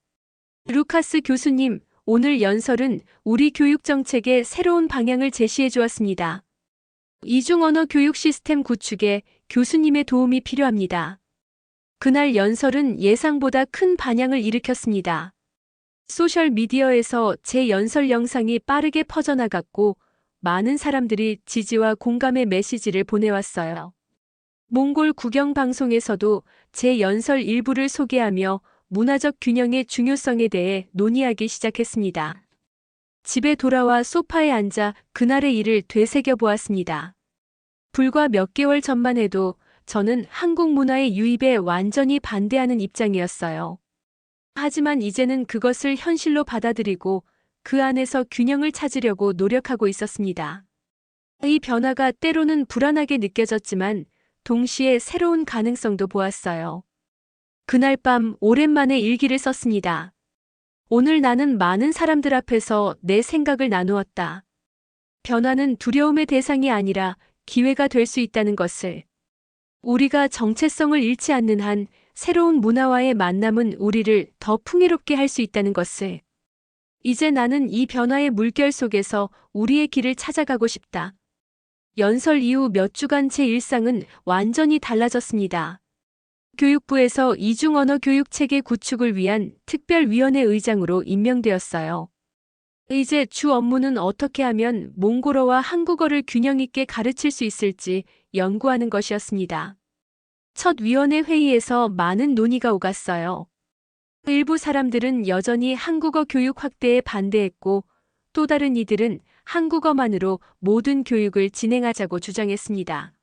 루카스 교수님, 오늘 연설은 우리 교육 정책의 새로운 방향을 제시해 주었습니다. 이중 언어 교육 시스템 구축에 교수님의 도움이 필요합니다. 그날 연설은 예상보다 큰 반향을 일으켰습니다. 소셜미디어에서 제 연설 영상이 빠르게 퍼져나갔고 많은 사람들이 지지와 공감의 메시지를 보내왔어요. 몽골 국영방송에서도 제 연설 일부를 소개하며 문화적 균형의 중요성에 대해 논의하기 시작했습니다. 집에 돌아와 소파에 앉아 그날의 일을 되새겨 보았습니다. 불과 몇 개월 전만 해도 저는 한국 문화의 유입에 완전히 반대하는 입장이었어요. 하지만 이제는 그것을 현실로 받아들이고 그 안에서 균형을 찾으려고 노력하고 있었습니다. 이 변화가 때로는 불안하게 느껴졌지만 동시에 새로운 가능성도 보았어요. 그날 밤 오랜만에 일기를 썼습니다. 오늘 나는 많은 사람들 앞에서 내 생각을 나누었다. 변화는 두려움의 대상이 아니라 기회가 될 수 있다는 것을. 우리가 정체성을 잃지 않는 한 새로운 문화와의 만남은 우리를 더 풍요롭게 할 수 있다는 것을. 이제 나는 이 변화의 물결 속에서 우리의 길을 찾아가고 싶다. 연설 이후 몇 주간 제 일상은 완전히 달라졌습니다. 교육부에서 이중언어 교육체계 구축을 위한 특별위원회 의장으로 임명되었어요. 이제 주 업무는 어떻게 하면 몽골어와 한국어를 균형 있게 가르칠 수 있을지 연구하는 것이었습니다. 첫 위원회 회의에서 많은 논의가 오갔어요. 일부 사람들은 여전히 한국어 교육 확대에 반대했고 또 다른 이들은 한국어만으로 모든 교육을 진행하자고 주장했습니다.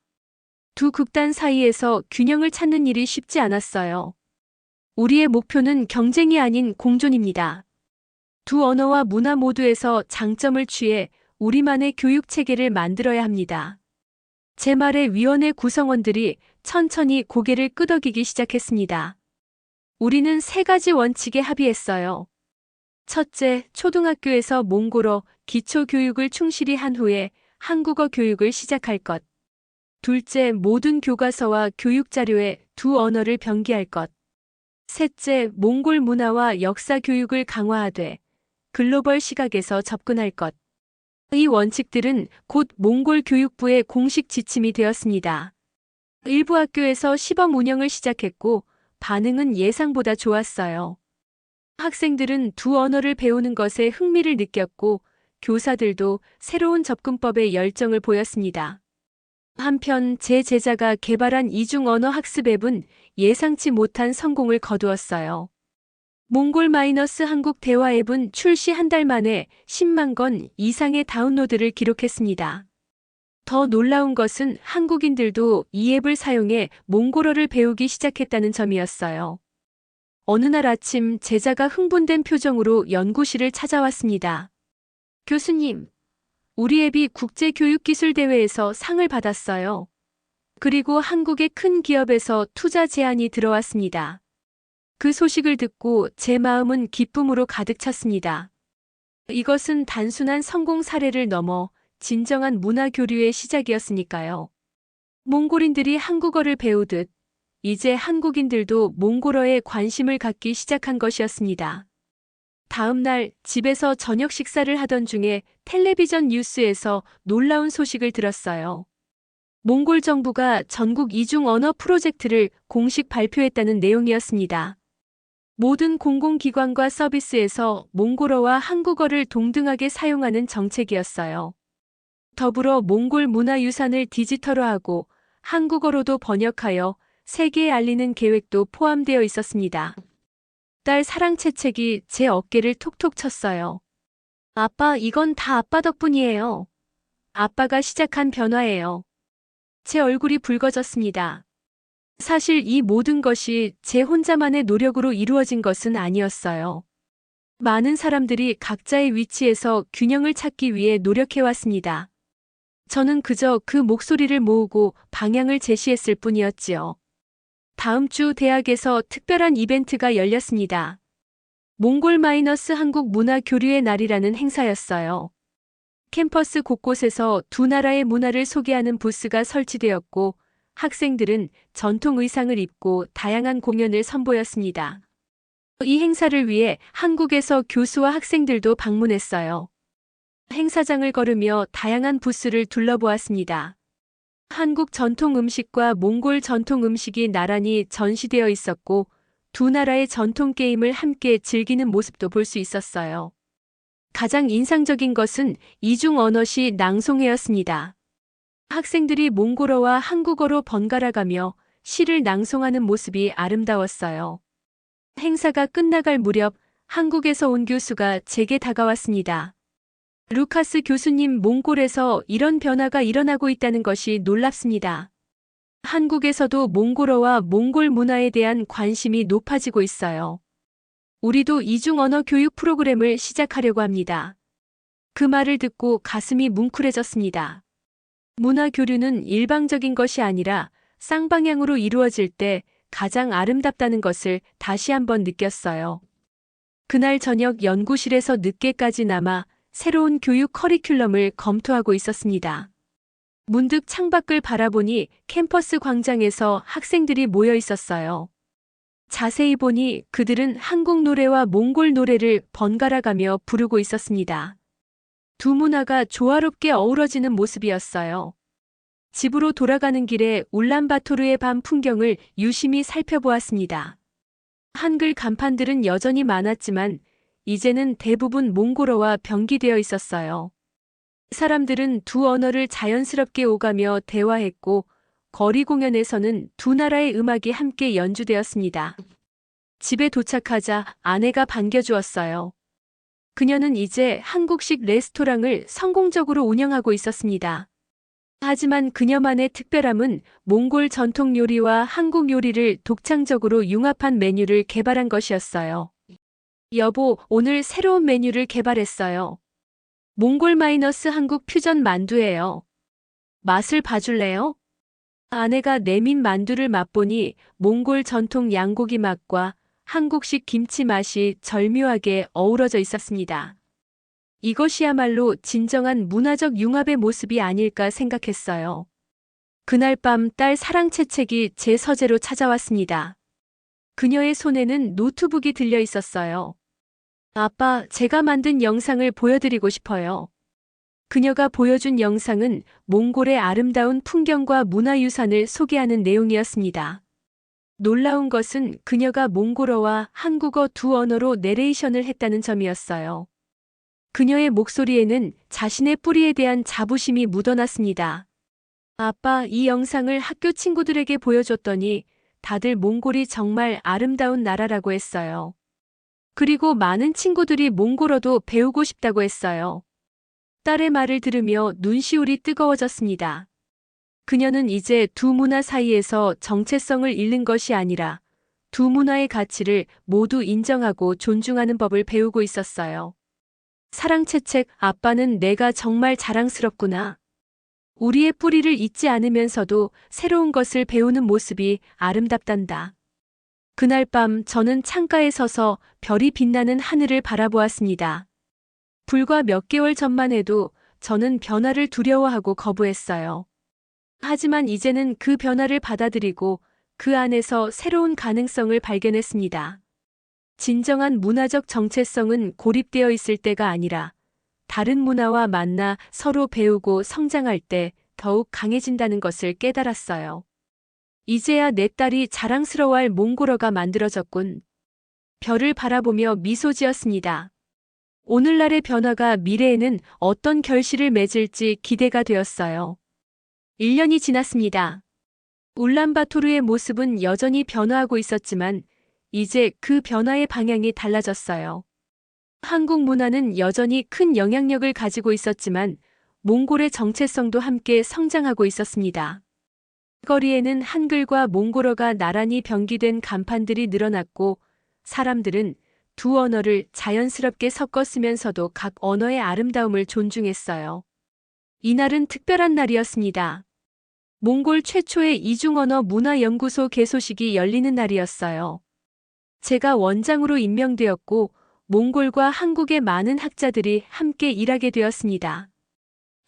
두 극단 사이에서 균형을 찾는 일이 쉽지 않았어요. 우리의 목표는 경쟁이 아닌 공존입니다. 두 언어와 문화 모두에서 장점을 취해 우리만의 교육 체계를 만들어야 합니다. 제 말에 위원회 구성원들이 천천히 고개를 끄덕이기 시작했습니다. 우리는 세 가지 원칙에 합의했어요. 첫째, 초등학교에서 몽골어 기초 교육을 충실히 한 후에 한국어 교육을 시작할 것. 둘째, 모든 교과서와 교육 자료에 두 언어를 병기할 것. 셋째, 몽골 문화와 역사 교육을 강화하되 글로벌 시각에서 접근할 것. 이 원칙들은 곧 몽골 교육부의 공식 지침이 되었습니다. 일부 학교에서 시범 운영을 시작했고 반응은 예상보다 좋았어요. 학생들은 두 언어를 배우는 것에 흥미를 느꼈고 교사들도 새로운 접근법에 열정을 보였습니다. 한편 제 제자가 개발한 이중 언어 학습 앱은 예상치 못한 성공을 거두었어요. 몽골 마이너스 한국 대화 앱은 출시 한 달 만에 10만 건 이상의 다운로드를 기록했습니다. 더 놀라운 것은 한국인들도 이 앱을 사용해 몽골어를 배우기 시작했다는 점이었어요. 어느 날 아침 제자가 흥분된 표정으로 연구실을 찾아왔습니다. 교수님, 우리 앱이 국제교육기술대회에서 상을 받았어요. 그리고 한국의 큰 기업에서 투자 제안이 들어왔습니다. 그 소식을 듣고 제 마음은 기쁨으로 가득 찼습니다. 이것은 단순한 성공 사례를 넘어 진정한 문화 교류의 시작이었으니까요. 몽골인들이 한국어를 배우듯 이제 한국인들도 몽골어에 관심을 갖기 시작한 것이었습니다. 다음 날 집에서 저녁 식사를 하던 중에 텔레비전 뉴스에서 놀라운 소식을 들었어요. 몽골 정부가 전국 이중 언어 프로젝트를 공식 발표했다는 내용이었습니다. 모든 공공기관과 서비스에서 몽골어와 한국어를 동등하게 사용하는 정책이었어요. 더불어 몽골 문화유산을 디지털화하고 한국어로도 번역하여 세계에 알리는 계획도 포함되어 있었습니다. 딸 사랑채책이 제 어깨를 톡톡 쳤어요. 아빠, 이건 다 아빠 덕분이에요. 아빠가 시작한 변화예요. 제 얼굴이 붉어졌습니다. 사실 이 모든 것이 제 혼자만의 노력으로 이루어진 것은 아니었어요. 많은 사람들이 각자의 위치에서 균형을 찾기 위해 노력해왔습니다. 저는 그저 그 목소리를 모으고 방향을 제시했을 뿐이었지요. 다음 주 대학에서 특별한 이벤트가 열렸습니다. 몽골 마이너스 한국 문화 교류의 날이라는 행사였어요. 캠퍼스 곳곳에서 두 나라의 문화를 소개하는 부스가 설치되었고 학생들은 전통 의상을 입고 다양한 공연을 선보였습니다. 이 행사를 위해 한국에서 교수와 학생들도 방문했어요. 행사장을 걸으며 다양한 부스를 둘러보았습니다. 한국 전통 음식과 몽골 전통 음식이 나란히 전시되어 있었고 두 나라의 전통 게임을 함께 즐기는 모습도 볼 수 있었어요. 가장 인상적인 것은 이중 언어시 낭송회였습니다. 학생들이 몽골어와 한국어로 번갈아가며 시를 낭송하는 모습이 아름다웠어요. 행사가 끝나갈 무렵 한국에서 온 교수가 제게 다가왔습니다. 루카스 교수님, 몽골에서 이런 변화가 일어나고 있다는 것이 놀랍습니다. 한국에서도 몽골어와 몽골 문화에 대한 관심이 높아지고 있어요. 우리도 이중 언어 교육 프로그램을 시작하려고 합니다. 그 말을 듣고 가슴이 뭉클해졌습니다. 문화 교류는 일방적인 것이 아니라 쌍방향으로 이루어질 때 가장 아름답다는 것을 다시 한번 느꼈어요. 그날 저녁 연구실에서 늦게까지 남아 새로운 교육 커리큘럼을 검토하고 있었습니다. 문득 창밖을 바라보니 캠퍼스 광장에서 학생들이 모여 있었어요. 자세히 보니 그들은 한국 노래와 몽골 노래를 번갈아 가며 부르고 있었습니다. 두 문화가 조화롭게 어우러지는 모습이었어요. 집으로 돌아가는 길에 울란바토르의 밤 풍경을 유심히 살펴보았습니다. 한글 간판들은 여전히 많았지만 이제는 대부분 몽골어와 병기되어 있었어요. 사람들은 두 언어를 자연스럽게 오가며 대화했고 거리 공연에서는 두 나라의 음악이 함께 연주되었습니다. 집에 도착하자 아내가 반겨주었어요. 그녀는 이제 한국식 레스토랑을 성공적으로 운영하고 있었습니다. 하지만 그녀만의 특별함은 몽골 전통 요리와 한국 요리를 독창적으로 융합한 메뉴를 개발한 것이었어요. 여보, 오늘 새로운 메뉴를 개발했어요. 몽골 마이너스 한국 퓨전 만두예요. 맛을 봐줄래요? 아내가 내민 만두를 맛보니 몽골 전통 양고기 맛과 한국식 김치 맛이 절묘하게 어우러져 있었습니다. 이것이야말로 진정한 문화적 융합의 모습이 아닐까 생각했어요. 그날 밤 딸 사랑채책이 제 서재로 찾아왔습니다. 그녀의 손에는 노트북이 들려 있었어요. 아빠, 제가 만든 영상을 보여드리고 싶어요. 그녀가 보여준 영상은 몽골의 아름다운 풍경과 문화유산을 소개하는 내용이었습니다. 놀라운 것은 그녀가 몽골어와 한국어 두 언어로 내레이션을 했다는 점이었어요. 그녀의 목소리에는 자신의 뿌리에 대한 자부심이 묻어났습니다. 아빠, 이 영상을 학교 친구들에게 보여줬더니 다들 몽골이 정말 아름다운 나라라고 했어요. 그리고 많은 친구들이 몽골어도 배우고 싶다고 했어요. 딸의 말을 들으며 눈시울이 뜨거워졌습니다. 그녀는 이제 두 문화 사이에서 정체성을 잃는 것이 아니라 두 문화의 가치를 모두 인정하고 존중하는 법을 배우고 있었어요. 사랑채책, 아빠는 내가 정말 자랑스럽구나. 우리의 뿌리를 잊지 않으면서도 새로운 것을 배우는 모습이 아름답단다. 그날 밤 저는 창가에 서서 별이 빛나는 하늘을 바라보았습니다. 불과 몇 개월 전만 해도 저는 변화를 두려워하고 거부했어요. 하지만 이제는 그 변화를 받아들이고 그 안에서 새로운 가능성을 발견했습니다. 진정한 문화적 정체성은 고립되어 있을 때가 아니라 다른 문화와 만나 서로 배우고 성장할 때 더욱 강해진다는 것을 깨달았어요. 이제야 내 딸이 자랑스러워할 몽골어가 만들어졌군. 별을 바라보며 미소 지었습니다. 오늘날의 변화가 미래에는 어떤 결실을 맺을지 기대가 되었어요. 1년이 지났습니다. 울란바토르의 모습은 여전히 변화하고 있었지만 이제 그 변화의 방향이 달라졌어요. 한국 문화는 여전히 큰 영향력을 가지고 있었지만 몽골의 정체성도 함께 성장하고 있었습니다. 거리에는 한글과 몽골어가 나란히 병기된 간판들이 늘어났고 사람들은 두 언어를 자연스럽게 섞어 쓰면서도 각 언어의 아름다움을 존중했어요. 이날은 특별한 날이었습니다. 몽골 최초의 이중언어 문화연구소 개소식이 열리는 날이었어요. 제가 원장으로 임명되었고 몽골과 한국의 많은 학자들이 함께 일하게 되었습니다.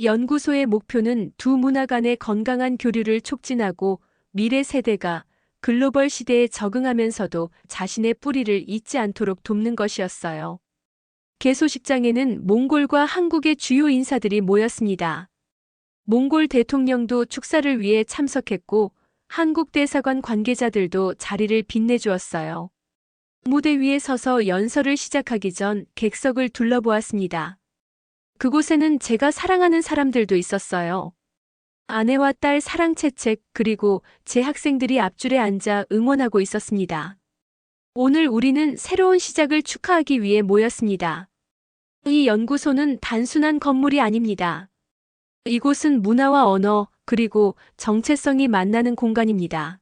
연구소의 목표는 두 문화 간의 건강한 교류를 촉진하고 미래 세대가 글로벌 시대에 적응하면서도 자신의 뿌리를 잊지 않도록 돕는 것이었어요. 개소식장에는 몽골과 한국의 주요 인사들이 모였습니다. 몽골 대통령도 축사를 위해 참석했고 한국 대사관 관계자들도 자리를 빛내주었어요. 무대 위에 서서 연설을 시작하기 전 객석을 둘러보았습니다. 그곳에는 제가 사랑하는 사람들도 있었어요. 아내와 딸 사랑채책 그리고 제 학생들이 앞줄에 앉아 응원하고 있었습니다. 오늘 우리는 새로운 시작을 축하하기 위해 모였습니다. 이 연구소는 단순한 건물이 아닙니다. 이곳은 문화와 언어 그리고 정체성이 만나는 공간입니다.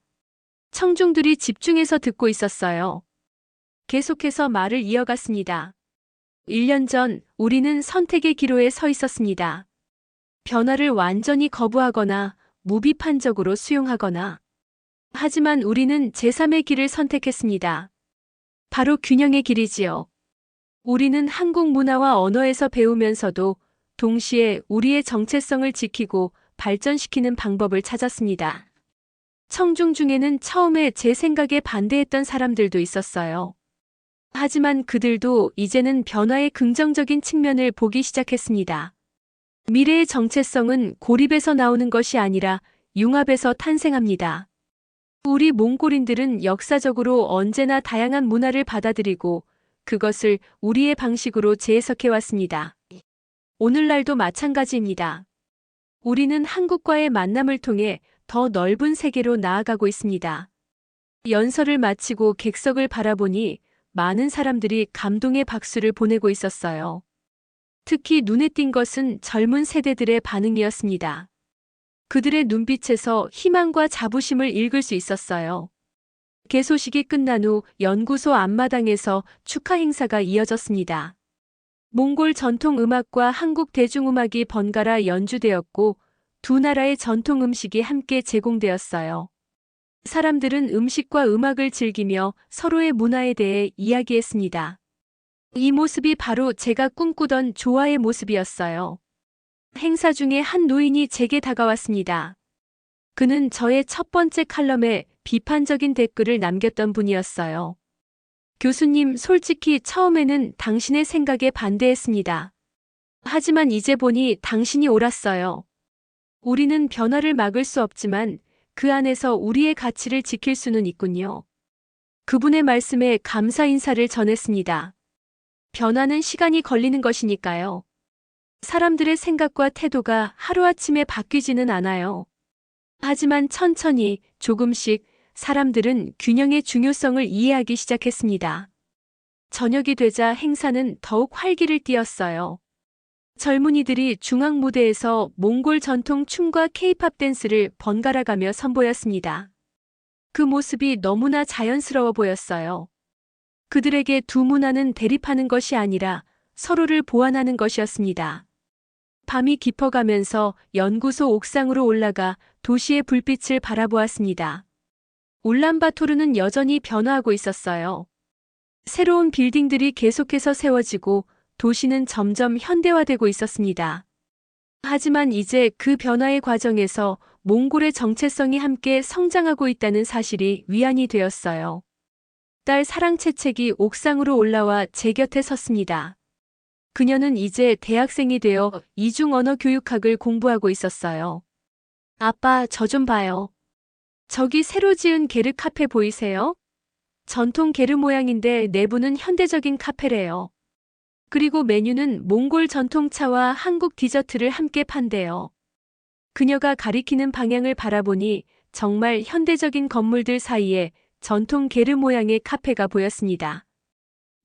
청중들이 집중해서 듣고 있었어요. 계속해서 말을 이어갔습니다. 1년 전 우리는 선택의 기로에 서 있었습니다. 변화를 완전히 거부하거나 무비판적으로 수용하거나. 하지만 우리는 제3의 길을 선택했습니다. 바로 균형의 길이지요. 우리는 한국 문화와 언어에서 배우면서도 동시에 우리의 정체성을 지키고 발전시키는 방법을 찾았습니다. 청중 중에는 처음에 제 생각에 반대했던 사람들도 있었어요. 하지만 그들도 이제는 변화의 긍정적인 측면을 보기 시작했습니다. 미래의 정체성은 고립에서 나오는 것이 아니라 융합에서 탄생합니다. 우리 몽골인들은 역사적으로 언제나 다양한 문화를 받아들이고 그것을 우리의 방식으로 재해석해 왔습니다. 오늘날도 마찬가지입니다. 우리는 한국과의 만남을 통해 더 넓은 세계로 나아가고 있습니다. 연설을 마치고 객석을 바라보니 많은 사람들이 감동의 박수를 보내고 있었어요. 특히 눈에 띈 것은 젊은 세대들의 반응이었습니다. 그들의 눈빛에서 희망과 자부심을 읽을 수 있었어요. 개소식이 끝난 후 연구소 앞마당에서 축하 행사가 이어졌습니다. 몽골 전통 음악과 한국 대중음악이 번갈아 연주되었고 두 나라의 전통 음식이 함께 제공되었어요. 사람들은 음식과 음악을 즐기며 서로의 문화에 대해 이야기했습니다. 이 모습이 바로 제가 꿈꾸던 조화의 모습이었어요. 행사 중에 한 노인이 제게 다가왔습니다. 그는 저의 첫 번째 칼럼에 비판적인 댓글을 남겼던 분이었어요. 교수님, 솔직히 처음에는 당신의 생각에 반대했습니다. 하지만 이제 보니 당신이 옳았어요. 우리는 변화를 막을 수 없지만 그 안에서 우리의 가치를 지킬 수는 있군요. 그분의 말씀에 감사 인사를 전했습니다. 변화는 시간이 걸리는 것이니까요. 사람들의 생각과 태도가 하루아침에 바뀌지는 않아요. 하지만 천천히, 조금씩 사람들은 균형의 중요성을 이해하기 시작했습니다. 저녁이 되자 행사는 더욱 활기를 띠었어요. 젊은이들이 중앙 무대에서 몽골 전통 춤과 케이팝 댄스를 번갈아가며 선보였습니다. 그 모습이 너무나 자연스러워 보였어요. 그들에게 두 문화는 대립하는 것이 아니라 서로를 보완하는 것이었습니다. 밤이 깊어가면서 연구소 옥상으로 올라가 도시의 불빛을 바라보았습니다. 울란바토르는 여전히 변화하고 있었어요. 새로운 빌딩들이 계속해서 세워지고 도시는 점점 현대화되고 있었습니다. 하지만 이제 그 변화의 과정에서 몽골의 정체성이 함께 성장하고 있다는 사실이 위안이 되었어요. 딸 사랑채책이 옥상으로 올라와 제 곁에 섰습니다. 그녀는 이제 대학생이 되어 이중 언어 교육학을 공부하고 있었어요. 아빠, 저 좀 봐요. 저기 새로 지은 게르 카페 보이세요? 전통 게르 모양인데 내부는 현대적인 카페래요. 그리고 메뉴는 몽골 전통차와 한국 디저트를 함께 판대요. 그녀가 가리키는 방향을 바라보니 정말 현대적인 건물들 사이에 전통 게르 모양의 카페가 보였습니다.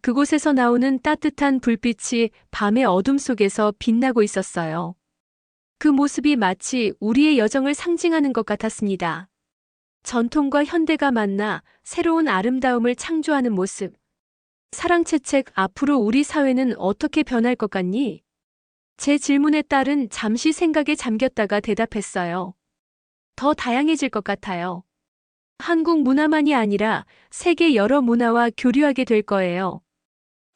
그곳에서 나오는 따뜻한 불빛이 밤의 어둠 속에서 빛나고 있었어요. 그 모습이 마치 우리의 여정을 상징하는 것 같았습니다. 전통과 현대가 만나 새로운 아름다움을 창조하는 모습. 사랑채책, 앞으로 우리 사회는 어떻게 변할 것 같니? 제 질문에 딸은 잠시 생각에 잠겼다가 대답했어요. 더 다양해질 것 같아요. 한국 문화만이 아니라 세계 여러 문화와 교류하게 될 거예요.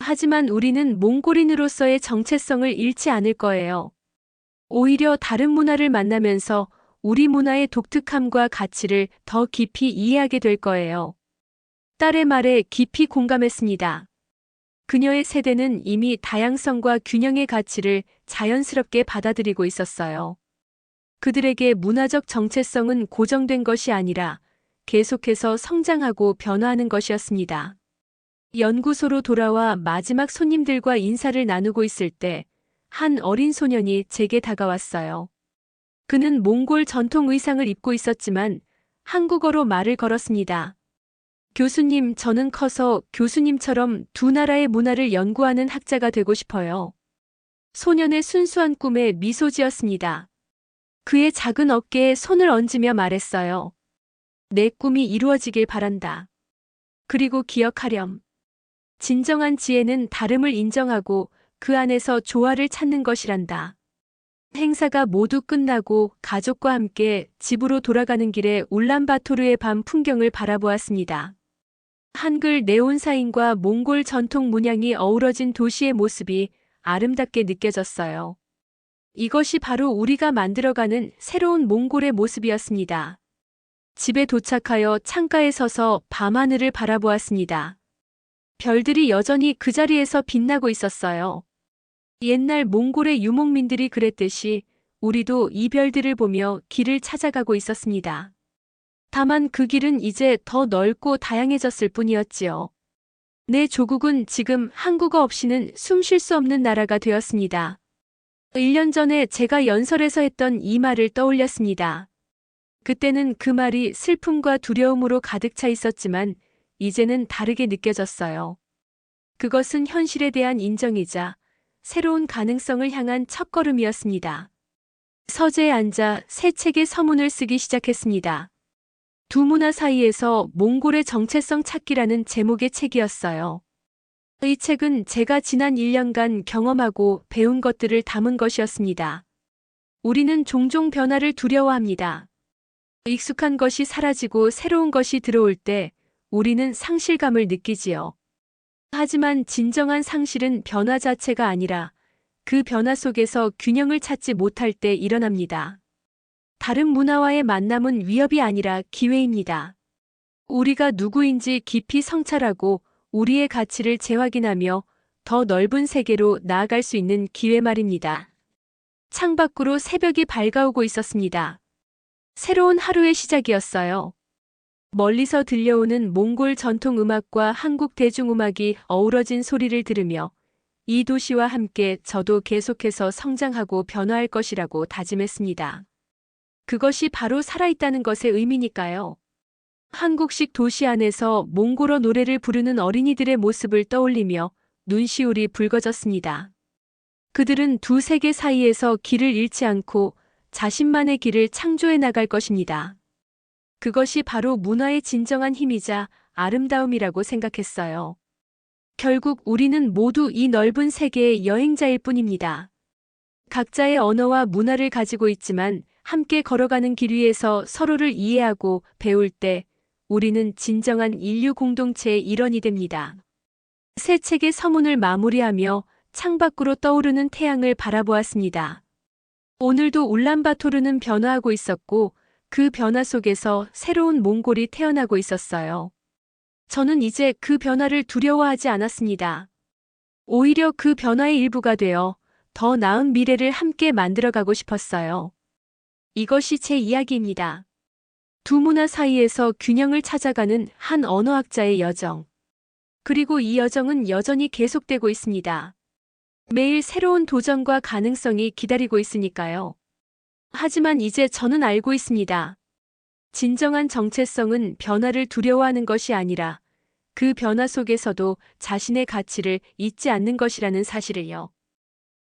하지만 우리는 몽골인으로서의 정체성을 잃지 않을 거예요. 오히려 다른 문화를 만나면서 우리 문화의 독특함과 가치를 더 깊이 이해하게 될 거예요. 딸의 말에 깊이 공감했습니다. 그녀의 세대는 이미 다양성과 균형의 가치를 자연스럽게 받아들이고 있었어요. 그들에게 문화적 정체성은 고정된 것이 아니라 계속해서 성장하고 변화하는 것이었습니다. 연구소로 돌아와 마지막 손님들과 인사를 나누고 있을 때 한 어린 소년이 제게 다가왔어요. 그는 몽골 전통 의상을 입고 있었지만 한국어로 말을 걸었습니다. 교수님, 저는 커서 교수님처럼 두 나라의 문화를 연구하는 학자가 되고 싶어요. 소년의 순수한 꿈에 미소 지었습니다. 그의 작은 어깨에 손을 얹으며 말했어요. 내 꿈이 이루어지길 바란다. 그리고 기억하렴. 진정한 지혜는 다름을 인정하고 그 안에서 조화를 찾는 것이란다. 행사가 모두 끝나고 가족과 함께 집으로 돌아가는 길에 울란바토르의 밤 풍경을 바라보았습니다. 한글 네온사인과 몽골 전통 문양이 어우러진 도시의 모습이 아름답게 느껴졌어요. 이것이 바로 우리가 만들어가는 새로운 몽골의 모습이었습니다. 집에 도착하여 창가에 서서 밤하늘을 바라보았습니다. 별들이 여전히 그 자리에서 빛나고 있었어요. 옛날 몽골의 유목민들이 그랬듯이 우리도 이 별들을 보며 길을 찾아가고 있었습니다. 다만 그 길은 이제 더 넓고 다양해졌을 뿐이었지요. 내 조국은 지금 한국어 없이는 숨 쉴 수 없는 나라가 되었습니다. 1년 전에 제가 연설에서 했던 이 말을 떠올렸습니다. 그때는 그 말이 슬픔과 두려움으로 가득 차 있었지만 이제는 다르게 느껴졌어요. 그것은 현실에 대한 인정이자 새로운 가능성을 향한 첫걸음이었습니다. 서재에 앉아 새 책의 서문을 쓰기 시작했습니다. 두 문화 사이에서 몽골의 정체성 찾기라는 제목의 책이었어요. 이 책은 제가 지난 1년간 경험하고 배운 것들을 담은 것이었습니다. 우리는 종종 변화를 두려워합니다. 익숙한 것이 사라지고 새로운 것이 들어올 때 우리는 상실감을 느끼지요. 하지만 진정한 상실은 변화 자체가 아니라 그 변화 속에서 균형을 찾지 못할 때 일어납니다. 다른 문화와의 만남은 위협이 아니라 기회입니다. 우리가 누구인지 깊이 성찰하고 우리의 가치를 재확인하며 더 넓은 세계로 나아갈 수 있는 기회 말입니다. 창밖으로 새벽이 밝아오고 있었습니다. 새로운 하루의 시작이었어요. 멀리서 들려오는 몽골 전통 음악과 한국 대중음악이 어우러진 소리를 들으며 이 도시와 함께 저도 계속해서 성장하고 변화할 것이라고 다짐했습니다. 그것이 바로 살아있다는 것의 의미니까요. 한국식 도시 안에서 몽골어 노래를 부르는 어린이들의 모습을 떠올리며 눈시울이 붉어졌습니다. 그들은 두 세계 사이에서 길을 잃지 않고 자신만의 길을 창조해 나갈 것입니다. 그것이 바로 문화의 진정한 힘이자 아름다움이라고 생각했어요. 결국 우리는 모두 이 넓은 세계의 여행자일 뿐입니다. 각자의 언어와 문화를 가지고 있지만 함께 걸어가는 길 위에서 서로를 이해하고 배울 때 우리는 진정한 인류 공동체의 일원이 됩니다. 새 책의 서문을 마무리하며 창밖으로 떠오르는 태양을 바라보았습니다. 오늘도 울란바토르는 변화하고 있었고 그 변화 속에서 새로운 몽골이 태어나고 있었어요. 저는 이제 그 변화를 두려워하지 않았습니다. 오히려 그 변화의 일부가 되어 더 나은 미래를 함께 만들어가고 싶었어요. 이것이 제 이야기입니다. 두 문화 사이에서 균형을 찾아가는 한 언어학자의 여정. 그리고 이 여정은 여전히 계속되고 있습니다. 매일 새로운 도전과 가능성이 기다리고 있으니까요. 하지만 이제 저는 알고 있습니다. 진정한 정체성은 변화를 두려워하는 것이 아니라 그 변화 속에서도 자신의 가치를 잊지 않는 것이라는 사실을요.